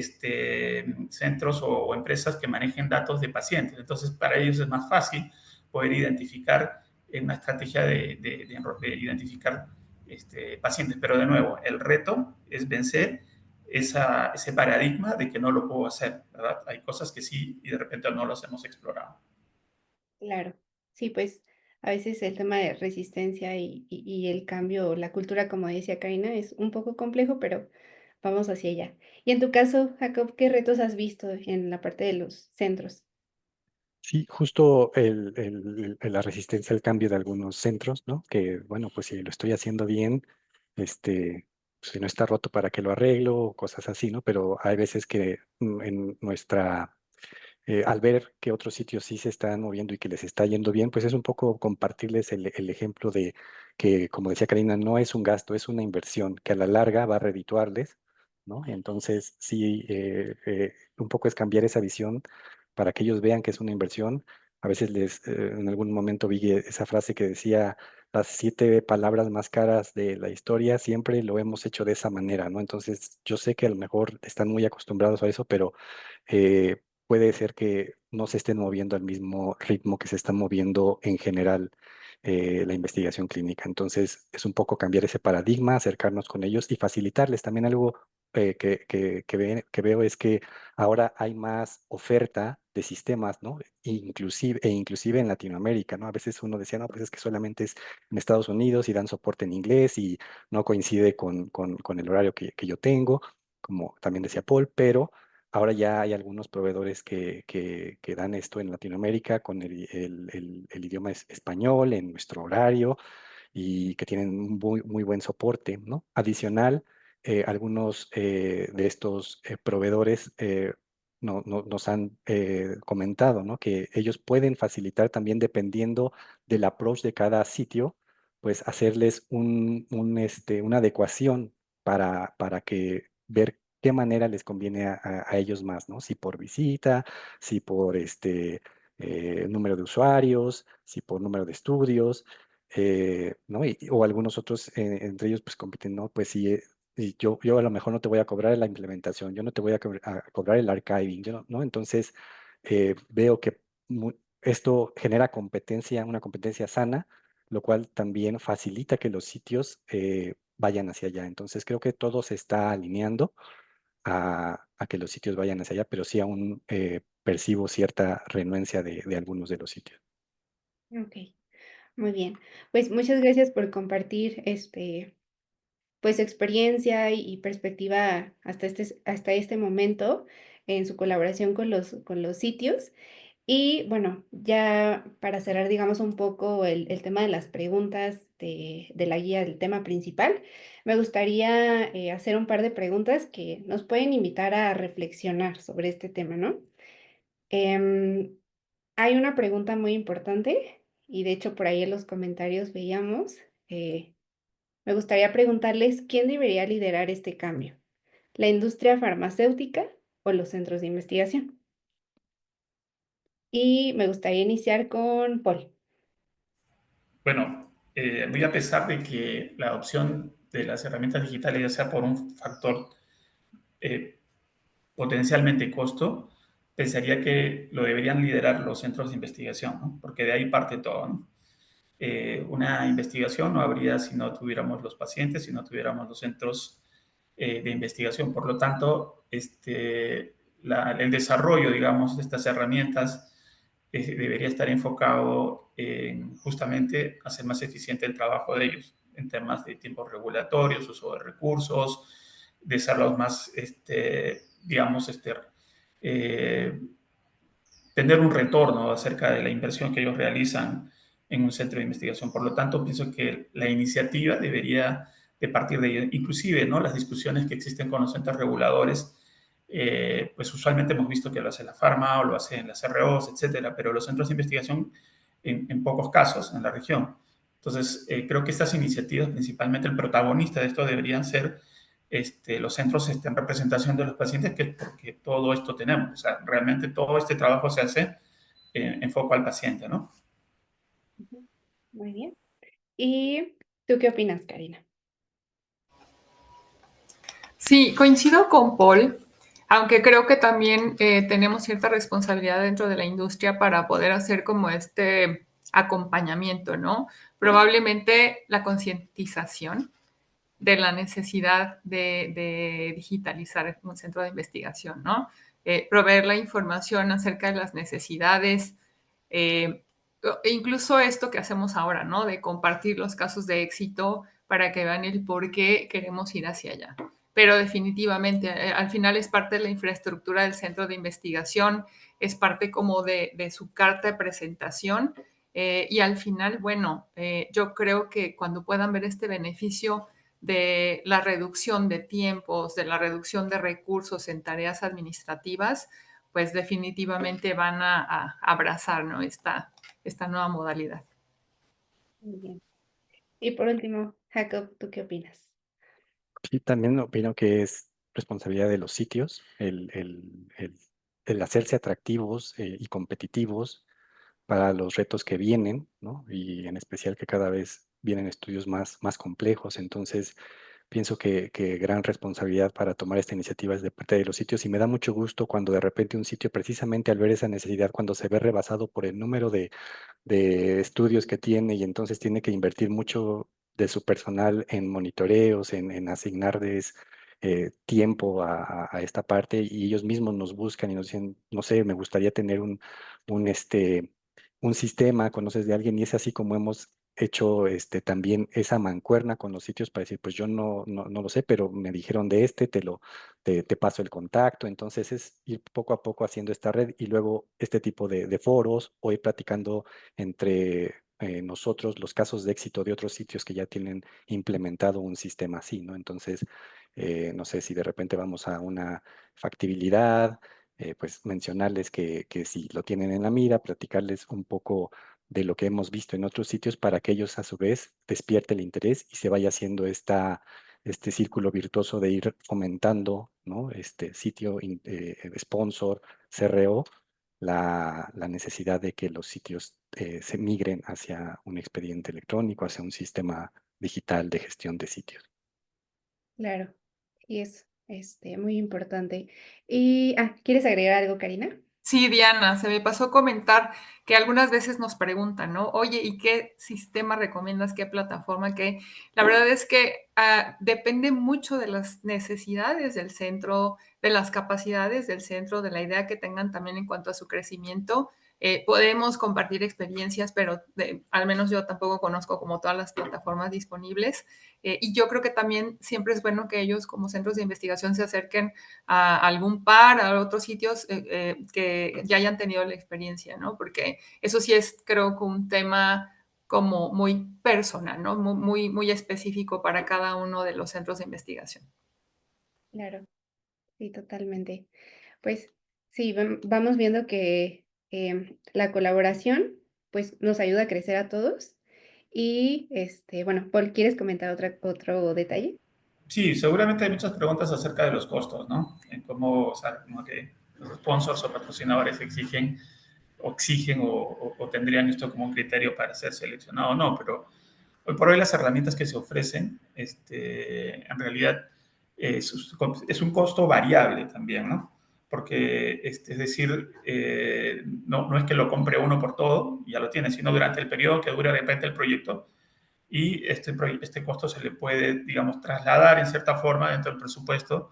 centros o empresas que manejen datos de pacientes. Entonces, para ellos es más fácil poder identificar una estrategia de identificar pacientes. Pero de nuevo, el reto es vencer ese paradigma de que no lo puedo hacer, ¿verdad? Hay cosas que sí y de repente no las hemos explorado. Claro, sí, pues a veces el tema de resistencia y el cambio, la cultura, como decía Karina, es un poco complejo, pero vamos hacia allá. Y en tu caso, Jacob, ¿qué retos has visto en la parte de los centros? Sí, justo la resistencia al cambio de algunos centros, ¿no? Que, bueno, pues si lo estoy haciendo bien, si no está roto, ¿para qué lo arreglo? O cosas así, ¿no? Pero hay veces que en al ver que otros sitios sí se están moviendo y que les está yendo bien, pues es un poco compartirles el ejemplo de que, como decía Karina, no es un gasto, es una inversión que a la larga va a redituarles, ¿no? Entonces, sí, un poco es cambiar esa visión para que ellos vean que es una inversión. A veces en algún momento vi esa frase que decía, las 7 palabras más caras de la historia siempre lo hemos hecho de esa manera, ¿no? Entonces, yo sé que a lo mejor están muy acostumbrados a eso, pero puede ser que no se estén moviendo al mismo ritmo que se está moviendo en general la investigación clínica. Entonces, es un poco cambiar ese paradigma, acercarnos con ellos y facilitarles. También algo que veo es que ahora hay más oferta de sistemas, ¿no? Inclusive en Latinoamérica, ¿no? A veces uno decía, no, pues es que solamente es en Estados Unidos y dan soporte en inglés y no coincide con el horario que yo tengo, como también decía Paul, pero ahora ya hay algunos proveedores que dan esto en Latinoamérica con el idioma español en nuestro horario y que tienen un muy buen soporte, ¿no? Adicional, algunos de estos proveedores nos han comentado, ¿no? Que ellos pueden facilitar también dependiendo del approach de cada sitio, pues hacerles una adecuación para que ver qué manera les conviene a ellos más, ¿no? Si por visita, si por número de usuarios, si por número de estudios, ¿no? O algunos otros, entre ellos, pues compiten, ¿no? Pues sí, y yo a lo mejor no te voy a cobrar la implementación, yo no te voy a cobrar el archiving, yo no, ¿no? Entonces, veo que esto genera competencia, una competencia sana, lo cual también facilita que los sitios vayan hacia allá. Entonces, creo que todo se está alineando a que los sitios vayan hacia allá, pero sí aún percibo cierta renuencia de algunos de los sitios. Ok, muy bien. Pues muchas gracias por compartir pues experiencia y perspectiva hasta este momento en su colaboración con los sitios. Y bueno, ya para cerrar, digamos, un poco el tema de las preguntas de la guía del tema principal, me gustaría hacer un par de preguntas que nos pueden invitar a reflexionar sobre este tema, ¿no? Em, Hay una pregunta muy importante y de hecho por ahí en los comentarios veíamos, me gustaría preguntarles quién debería liderar este cambio, la industria farmacéutica o los centros de investigación. Y me gustaría iniciar con Paul. Bueno, muy a pesar de que la adopción de las herramientas digitales, ya sea por un factor eh, potencialmente costo, pensaría que lo deberían liderar los centros de investigación, ¿no? Porque de ahí parte todo, ¿no? Una investigación no habría si no tuviéramos los pacientes, si no tuviéramos los centros de investigación. Por lo tanto, el desarrollo, digamos, de estas herramientas debería estar enfocado en justamente hacer más eficiente el trabajo de ellos en temas de tiempos regulatorios, uso de recursos, de hacerlos más, digamos, eh, tener un retorno acerca de la inversión que ellos realizan en un centro de investigación. Por lo tanto, pienso que la iniciativa debería de partir de ello. Inclusive, ¿no? Las discusiones que existen con los centros reguladores, pues usualmente hemos visto que lo hace la Pharma o lo hacen las CROs, etcétera, pero los centros de investigación en pocos casos en la región. Entonces, creo que estas iniciativas, principalmente el protagonista de esto deberían ser los centros en representación de los pacientes, que es porque todo esto tenemos. O sea, realmente todo este trabajo se hace en foco al paciente, ¿no? Muy bien. ¿Y tú qué opinas, Karina? Sí, coincido con Paul, aunque creo que también tenemos cierta responsabilidad dentro de la industria para poder hacer como este acompañamiento, ¿no? Probablemente la concientización de la necesidad de digitalizar un centro de investigación, ¿no? Proveer la información acerca de las necesidades, e incluso esto que hacemos ahora, ¿no? De compartir los casos de éxito para que vean el por qué queremos ir hacia allá. Pero definitivamente, al final es parte de la infraestructura del centro de investigación, es parte como de su carta de presentación y al final, bueno, yo creo que cuando puedan ver este beneficio de la reducción de tiempos, de la reducción de recursos en tareas administrativas, pues definitivamente van a abrazar, ¿no? esta nueva modalidad. Muy bien. Y por último, Jacob, ¿tú qué opinas? Sí, también opino que es responsabilidad de los sitios el hacerse atractivos y competitivos para los retos que vienen, ¿no? Y en especial que cada vez vienen estudios más complejos. Entonces, pienso que gran responsabilidad para tomar esta iniciativa es de parte de los sitios y me da mucho gusto cuando de repente un sitio, precisamente al ver esa necesidad, cuando se ve rebasado por el número de estudios que tiene y entonces tiene que invertir mucho de su personal en monitoreos, en asignarles tiempo a esta parte y ellos mismos nos buscan y nos dicen, no sé, me gustaría tener un sistema, conoces de alguien y es así como hemos hecho también esa mancuerna con los sitios para decir, pues yo no lo sé, pero me dijeron de te paso el contacto. Entonces es ir poco a poco haciendo esta red y luego este tipo de foros o ir platicando entre nosotros los casos de éxito de otros sitios que ya tienen implementado un sistema así, ¿no? Entonces, no sé si de repente vamos a una factibilidad, pues mencionarles que si lo tienen en la mira, platicarles un poco de lo que hemos visto en otros sitios para que ellos a su vez despierte el interés y se vaya haciendo este círculo virtuoso de ir fomentando, ¿no? Este sitio, sponsor, CRO, la necesidad de que los sitios se migren hacia un expediente electrónico, hacia un sistema digital de gestión de sitios. Claro, y es muy importante. Y, ¿quieres agregar algo, Karina? Sí, Diana, se me pasó comentar que algunas veces nos preguntan, ¿no? Oye, ¿y qué sistema recomiendas? ¿Qué plataforma? ¿Qué? La verdad es que depende mucho de las necesidades del centro, de las capacidades del centro, de la idea que tengan también en cuanto a su crecimiento. Podemos compartir experiencias, pero al menos yo tampoco conozco como todas las plataformas disponibles. Y yo creo que también siempre es bueno que ellos como centros de investigación se acerquen a algún par, a otros sitios que ya hayan tenido la experiencia, ¿no? Porque eso sí es, creo que un tema como muy personal, ¿no? Muy específico para cada uno de los centros de investigación. Claro, sí, totalmente. Pues sí, vamos viendo que la colaboración pues nos ayuda a crecer a todos. Y bueno, Paul, ¿quieres comentar otro detalle? Sí, seguramente hay muchas preguntas acerca de los costos, ¿no? En cómo, o sea, como que los sponsors o patrocinadores exigen o tendrían esto como un criterio para ser seleccionado o no, pero hoy por hoy las herramientas que se ofrecen, en realidad es un costo variable también, ¿no? Porque, es decir, no es que lo compre uno por todo y ya lo tiene, sino durante el periodo que dure de repente el proyecto y este costo se le puede, digamos, trasladar en cierta forma dentro del presupuesto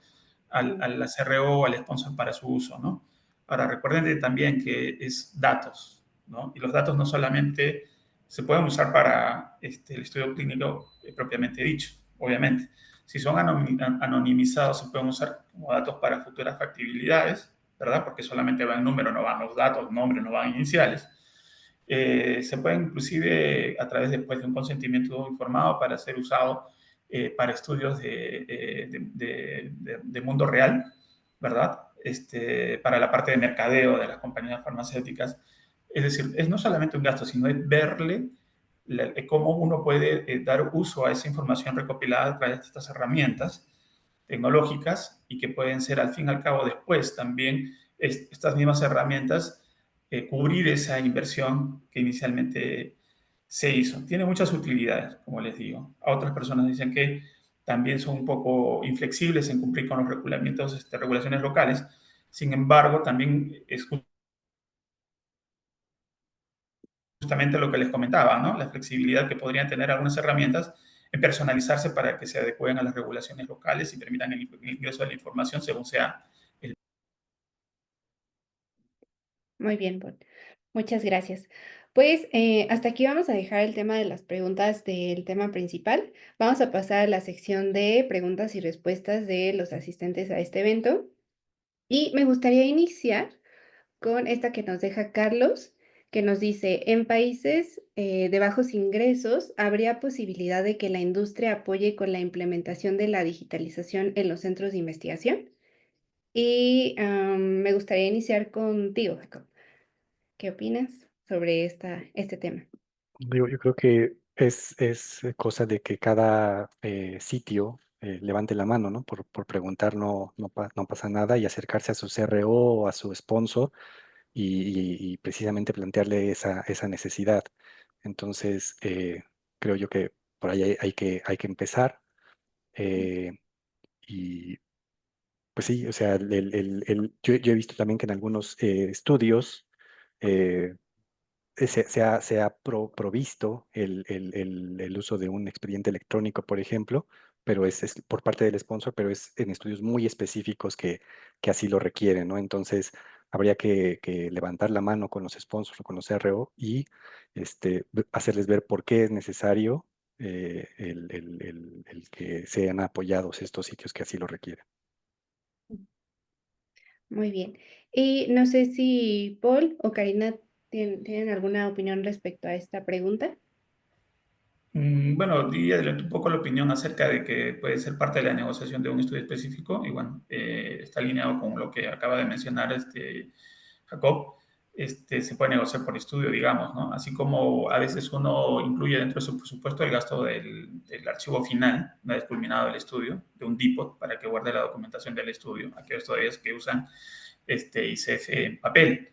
al CRO o al sponsor para su uso, ¿no? Ahora, recuerden también que es datos, ¿no? Y los datos no solamente se pueden usar para el estudio clínico propiamente dicho, obviamente. Si son anonimizados, se pueden usar como datos para futuras factibilidades, ¿verdad? Porque solamente van números, no van los datos, nombres, no van iniciales. Se puede inclusive a través después de un consentimiento informado para ser usado para estudios de mundo real, ¿verdad? Para la parte de mercadeo de las compañías farmacéuticas. Es decir, es no solamente un gasto, sino es verle cómo uno puede dar uso a esa información recopilada a través de estas herramientas tecnológicas y que pueden ser al fin y al cabo después también estas mismas herramientas cubrir esa inversión que inicialmente se hizo. Tiene muchas utilidades, como les digo. A otras personas dicen que también son un poco inflexibles en cumplir con los regulamientos, regulaciones locales. Sin embargo, también es justamente lo que les comentaba, ¿no? La flexibilidad que podrían tener algunas herramientas en personalizarse para que se adecúen a las regulaciones locales y permitan el ingreso de la información según sea el... Muy bien, Paul. Muchas gracias. Pues hasta aquí vamos a dejar el tema de las preguntas del tema principal. Vamos a pasar a la sección de preguntas y respuestas de los asistentes a este evento. Y me gustaría iniciar con esta que nos deja Carlos, que nos dice, en países de bajos ingresos, ¿habría posibilidad de que la industria apoye con la implementación de la digitalización en los centros de investigación? Y me gustaría iniciar contigo, Jacob. ¿Qué opinas sobre este tema? Digo, yo creo que es cosa de que cada sitio levante la mano, ¿no? Por preguntar no pasa nada y acercarse a su CRO o a su sponsor y precisamente plantearle esa necesidad. Entonces, creo yo que por ahí hay que empezar. eh, y pues sí, o sea, yo he visto también que en algunos estudios eh, se ha provisto el uso de un expediente electrónico, por ejemplo, pero es por parte del sponsor, pero es en estudios muy específicos que así lo requieren, ¿no? Entonces, habría que levantar la mano con los sponsors o con los CRO y hacerles ver por qué es necesario el que sean apoyados estos sitios que así lo requieren. Muy bien. Y no sé si Paul o Karina tienen alguna opinión respecto a esta pregunta. Bueno, di adelante un poco la opinión acerca de que puede ser parte de la negociación de un estudio específico y bueno, está alineado con lo que acaba de mencionar Jacob. Se puede negociar por estudio, digamos, ¿no? Así como a veces uno incluye dentro de su presupuesto el gasto del archivo final, una vez culminado el estudio, de un DIPOT para que guarde la documentación del estudio, aquellos todavía que usan ICF en papel.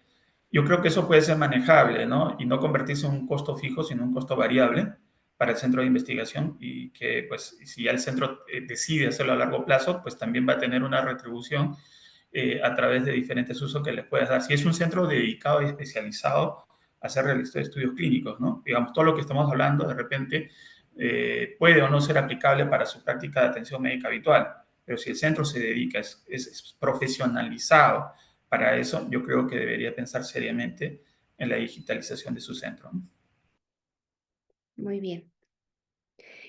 Yo creo que eso puede ser manejable, ¿no? Y no convertirse en un costo fijo, sino un costo variable para el centro de investigación y que, pues, si ya el centro decide hacerlo a largo plazo, pues también va a tener una retribución a través de diferentes usos que les puedas dar. Si es un centro dedicado y especializado a hacer estudios clínicos, ¿no? Digamos, todo lo que estamos hablando de repente puede o no ser aplicable para su práctica de atención médica habitual, pero si el centro se dedica, es profesionalizado para eso, yo creo que debería pensar seriamente en la digitalización de su centro, ¿no? Muy bien.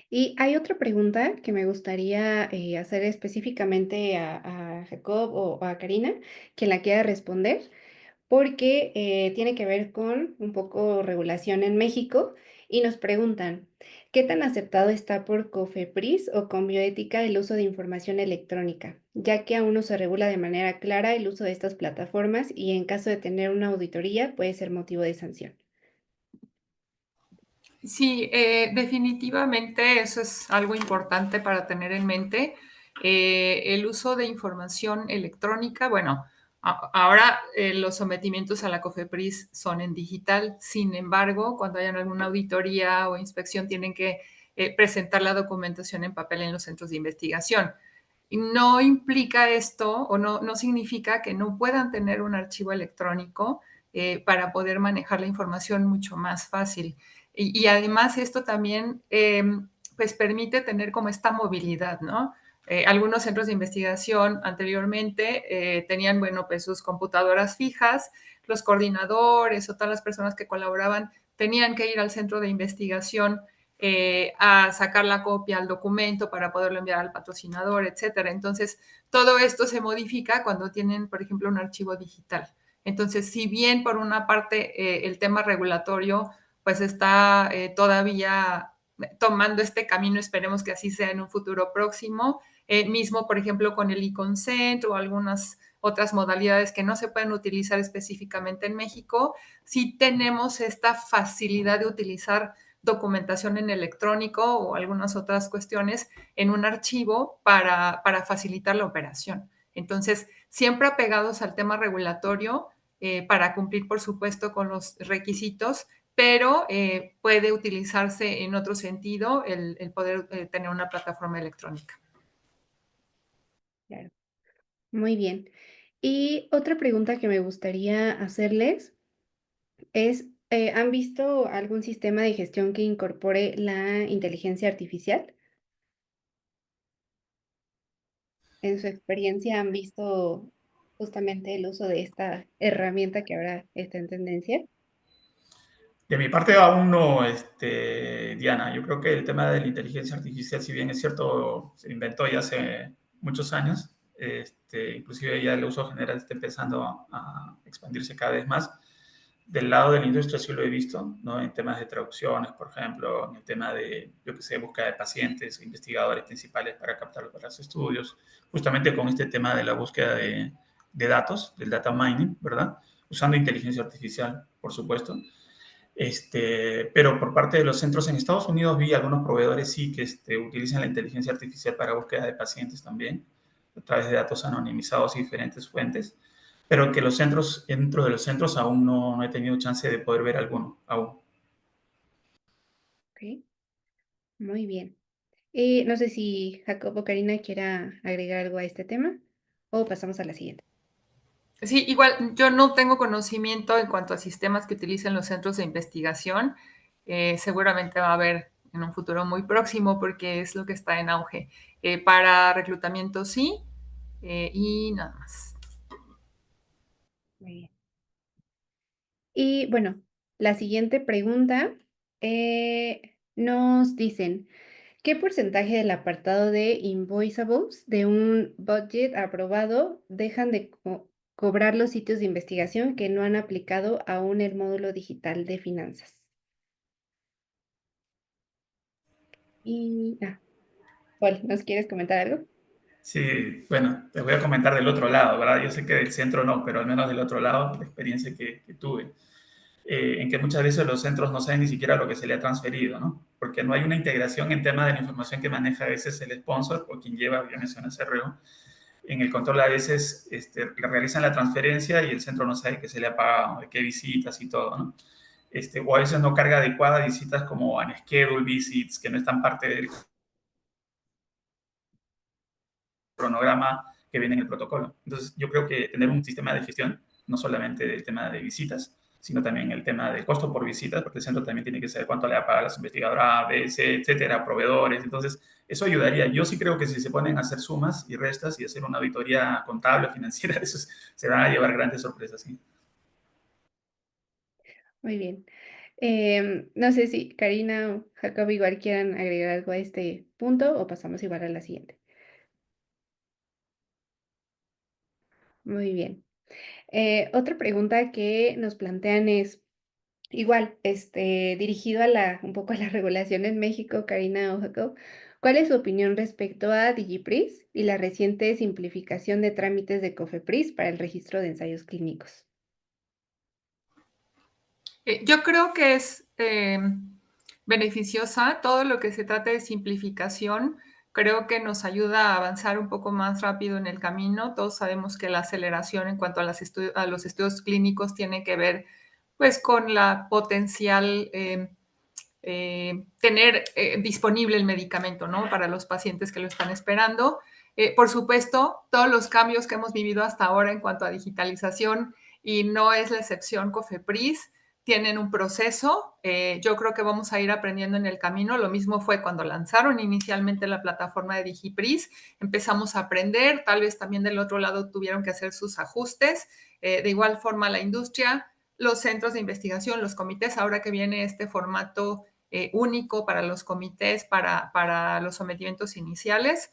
Y hay otra pregunta que me gustaría hacer específicamente a Jacob o a Karina, quien la quiera responder, porque tiene que ver con un poco regulación en México y nos preguntan, ¿qué tan aceptado está por COFEPRIS o con bioética el uso de información electrónica? Ya que aún no se regula de manera clara el uso de estas plataformas y en caso de tener una auditoría puede ser motivo de sanción. Sí, definitivamente eso es algo importante para tener en mente. El uso de información electrónica, bueno, ahora los sometimientos a la COFEPRIS son en digital. Sin embargo, cuando hayan alguna auditoría o inspección, tienen que presentar la documentación en papel en los centros de investigación. Y no implica esto o no significa que no puedan tener un archivo electrónico para poder manejar la información mucho más fácil. Y además esto también pues permite tener como esta movilidad, ¿no? Algunos centros de investigación anteriormente tenían, bueno, pues sus computadoras fijas, los coordinadores o todas las personas que colaboraban tenían que ir al centro de investigación a sacar la copia al documento para poderlo enviar al patrocinador, etcétera. Entonces, todo esto se modifica cuando tienen, por ejemplo, un archivo digital. Entonces, si bien por una parte el tema regulatorio pues está todavía tomando este camino, esperemos que así sea en un futuro próximo, mismo, por ejemplo, con el e-consent o algunas otras modalidades que no se pueden utilizar específicamente en México, sí tenemos esta facilidad de utilizar documentación en electrónico o algunas otras cuestiones en un archivo para facilitar la operación. Entonces, siempre apegados al tema regulatorio para cumplir, por supuesto, con los requisitos, pero puede utilizarse en otro sentido el poder tener una plataforma electrónica. Claro. Muy bien. Y otra pregunta que me gustaría hacerles es, ¿han visto algún sistema de gestión que incorpore la inteligencia artificial? En su experiencia, ¿han visto justamente el uso de esta herramienta que ahora está en tendencia? De mi parte aún no, Diana. Yo creo que el tema de la inteligencia artificial, si bien es cierto, se inventó ya hace muchos años, inclusive ya el uso general está empezando a expandirse cada vez más. Del lado de la industria sí lo he visto, ¿no? En temas de traducciones, por ejemplo, en el tema de, yo que sé, búsqueda de pacientes, investigadores principales para captarlos para los estudios, justamente con este tema de la búsqueda de datos, del data mining, ¿verdad? Usando inteligencia artificial, por supuesto. Pero por parte de los centros en Estados Unidos vi algunos proveedores sí que utilizan la inteligencia artificial para búsqueda de pacientes también, a través de datos anonimizados y diferentes fuentes, pero que los centros, dentro de los centros aún no he tenido chance de poder ver alguno, aún. Ok, muy bien. No sé si Jacobo o Karina quiera agregar algo a este tema o pasamos a la siguiente. Sí, igual yo no tengo conocimiento en cuanto a sistemas que utilicen los centros de investigación. Seguramente va a haber en un futuro muy próximo porque es lo que está en auge. Para reclutamiento sí, y nada más. Muy bien. Y bueno, la siguiente pregunta nos dicen, ¿qué porcentaje del apartado de invoiceables de un budget aprobado dejan de cobrar los sitios de investigación que no han aplicado aún el módulo digital de finanzas? Y, Paul, ¿nos quieres comentar algo? Sí, bueno, te voy a comentar del otro lado, ¿verdad? Yo sé que del centro no, pero al menos del otro lado, la experiencia que tuve. En que muchas veces los centros no saben ni siquiera lo que se le ha transferido, ¿no? Porque no hay una integración en tema de la información que maneja a veces el sponsor o quien lleva, ya mencioné CRO. En el control a veces le realizan la transferencia y el centro no sabe que se le ha pagado, de qué visitas y todo, ¿no? O a veces no carga adecuada visitas como unscheduled visits, que no están parte del cronograma que viene en el protocolo. Entonces, yo creo que tener un sistema de gestión, no solamente del tema de visitas, sino también el tema del costo por visitas, porque el centro también tiene que saber cuánto le va a pagar a las investigadoras, ABC, etcétera, proveedores. Entonces, eso ayudaría. Yo sí creo que si se ponen a hacer sumas y restas y hacer una auditoría contable, financiera, eso se van a llevar grandes sorpresas. ¿Sí? Muy bien. No sé si Karina o Jacob igual quieran agregar algo a este punto o pasamos igual a la siguiente. Muy bien. Otra pregunta que nos plantean es igual, dirigido a un poco a la regulación en México, Karina o Jacob. ¿Cuál es su opinión respecto a DigiPris y la reciente simplificación de trámites de COFEPRIS para el registro de ensayos clínicos? Yo creo que es beneficiosa todo lo que se trata de simplificación. Creo que nos ayuda a avanzar un poco más rápido en el camino. Todos sabemos que la aceleración en cuanto a, a los estudios clínicos tiene que ver pues con la potencial tener disponible el medicamento, ¿no? Para los pacientes que lo están esperando. Por supuesto, todos los cambios que hemos vivido hasta ahora en cuanto a digitalización, y no es la excepción COFEPRIS, tienen un proceso. Yo creo que vamos a ir aprendiendo en el camino. Lo mismo fue cuando lanzaron inicialmente la plataforma de DigiPris. Empezamos a aprender, tal vez también del otro lado tuvieron que hacer sus ajustes. De igual forma, la industria, los centros de investigación, los comités, ahora que viene este formato único para los comités, para los sometimientos iniciales,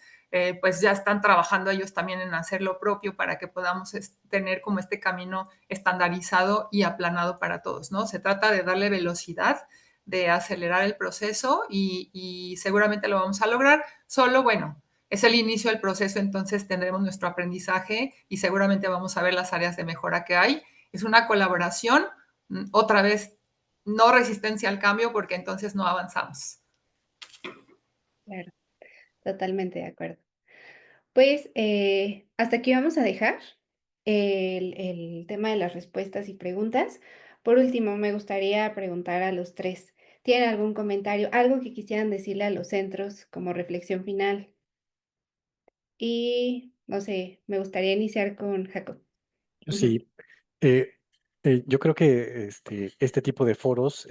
pues ya están trabajando ellos también en hacer lo propio para que podamos tener como este camino estandarizado y aplanado para todos, ¿no? Se trata de darle velocidad, de acelerar el proceso y seguramente lo vamos a lograr. Solo, bueno, es el inicio del proceso, entonces tendremos nuestro aprendizaje y seguramente vamos a ver las áreas de mejora que hay. Es una colaboración, otra vez no resistencia al cambio, porque entonces no avanzamos. Claro, totalmente de acuerdo. Pues hasta aquí vamos a dejar el tema de las respuestas y preguntas. Por último, me gustaría preguntar a los tres, ¿tienen algún comentario, algo que quisieran decirle a los centros como reflexión final? Y no sé, me gustaría iniciar con Jacob. Sí, eh, yo creo que este tipo de foros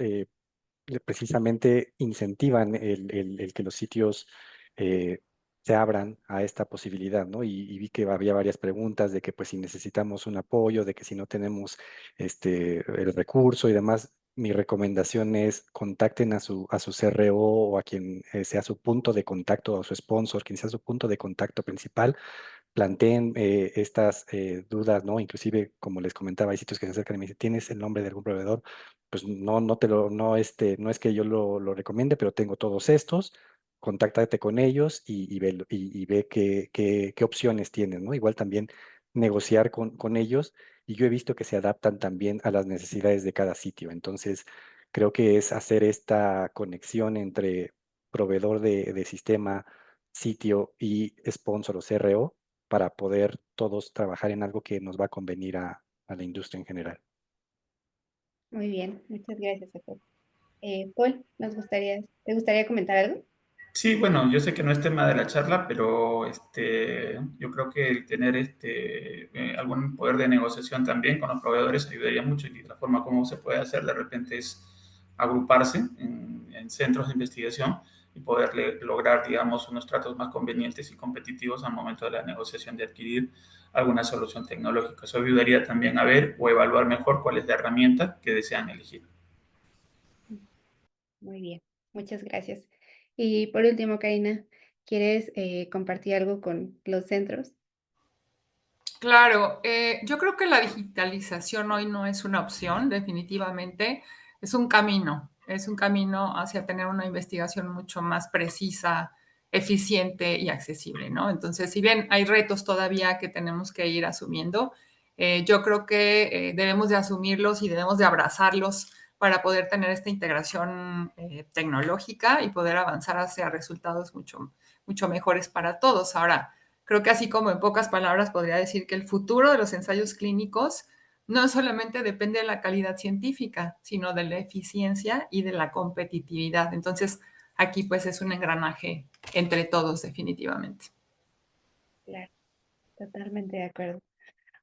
precisamente incentivan el que los sitios eh, se abran a esta posibilidad, ¿no? Y vi que había varias preguntas de que pues si necesitamos un apoyo, de que si no tenemos el recurso y demás. Mi recomendación es contacten a su CRO o a quien sea su punto de contacto o su sponsor, quien sea su punto de contacto principal, planteen estas dudas, ¿no? Inclusive, como les comentaba, hay sitios que se acercan y me dicen, ¿tienes el nombre de algún proveedor? Pues no, no es que yo lo recomiende, pero tengo todos estos, contáctate con ellos y ve qué opciones tienen, ¿no? Igual también negociar con ellos, y yo he visto que se adaptan también a las necesidades de cada sitio. Entonces, creo que es hacer esta conexión entre proveedor de sistema, sitio y sponsor o CRO para poder todos trabajar en algo que nos va a convenir a la industria en general. Muy bien, muchas gracias, Jacob. Paul, ¿te gustaría comentar algo? Sí, bueno, yo sé que no es tema de la charla, pero yo creo que el tener algún poder de negociación también con los proveedores ayudaría mucho, y la forma como se puede hacer de repente es agruparse en centros de investigación y poder lograr, digamos, unos tratos más convenientes y competitivos al momento de la negociación de adquirir alguna solución tecnológica. Eso ayudaría también a ver o evaluar mejor cuál es la herramienta que desean elegir. Muy bien, muchas gracias. Y por último, Karina, ¿quieres compartir algo con los centros? Claro, yo creo que la digitalización hoy no es una opción, definitivamente, es un camino hacia tener una investigación mucho más precisa, eficiente y accesible, ¿no? Entonces, si bien hay retos todavía que tenemos que ir asumiendo, yo creo que debemos de asumirlos y debemos de abrazarlos para poder tener esta integración tecnológica y poder avanzar hacia resultados mucho mejores para todos. Ahora, creo que así como en pocas palabras podría decir que el futuro de los ensayos clínicos no solamente depende de la calidad científica, sino de la eficiencia y de la competitividad. Entonces, aquí pues es un engranaje entre todos definitivamente. Claro, totalmente de acuerdo.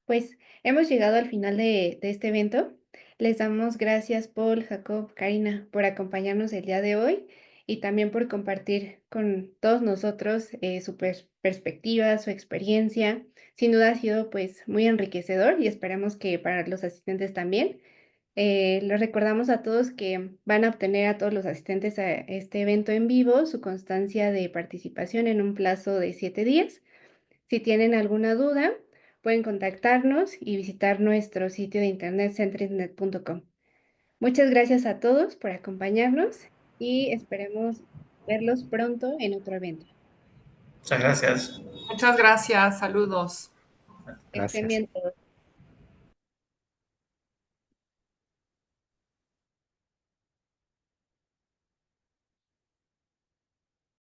Pues hemos llegado al final de este evento. Les damos gracias, Paul, Jacob, Karina, por acompañarnos el día de hoy y también por compartir con todos nosotros su perspectiva, su experiencia. Sin duda ha sido pues muy enriquecedor y esperamos que para los asistentes también. Les recordamos a todos que van a obtener a todos los asistentes a este evento en vivo su constancia de participación en un plazo de 7 días. Si tienen alguna duda, pueden contactarnos y visitar nuestro sitio de internet centrisnet.com. Muchas gracias a todos por acompañarnos y esperemos verlos pronto en otro evento. Muchas gracias. Muchas gracias, saludos. Que estén Gracias. bien todos.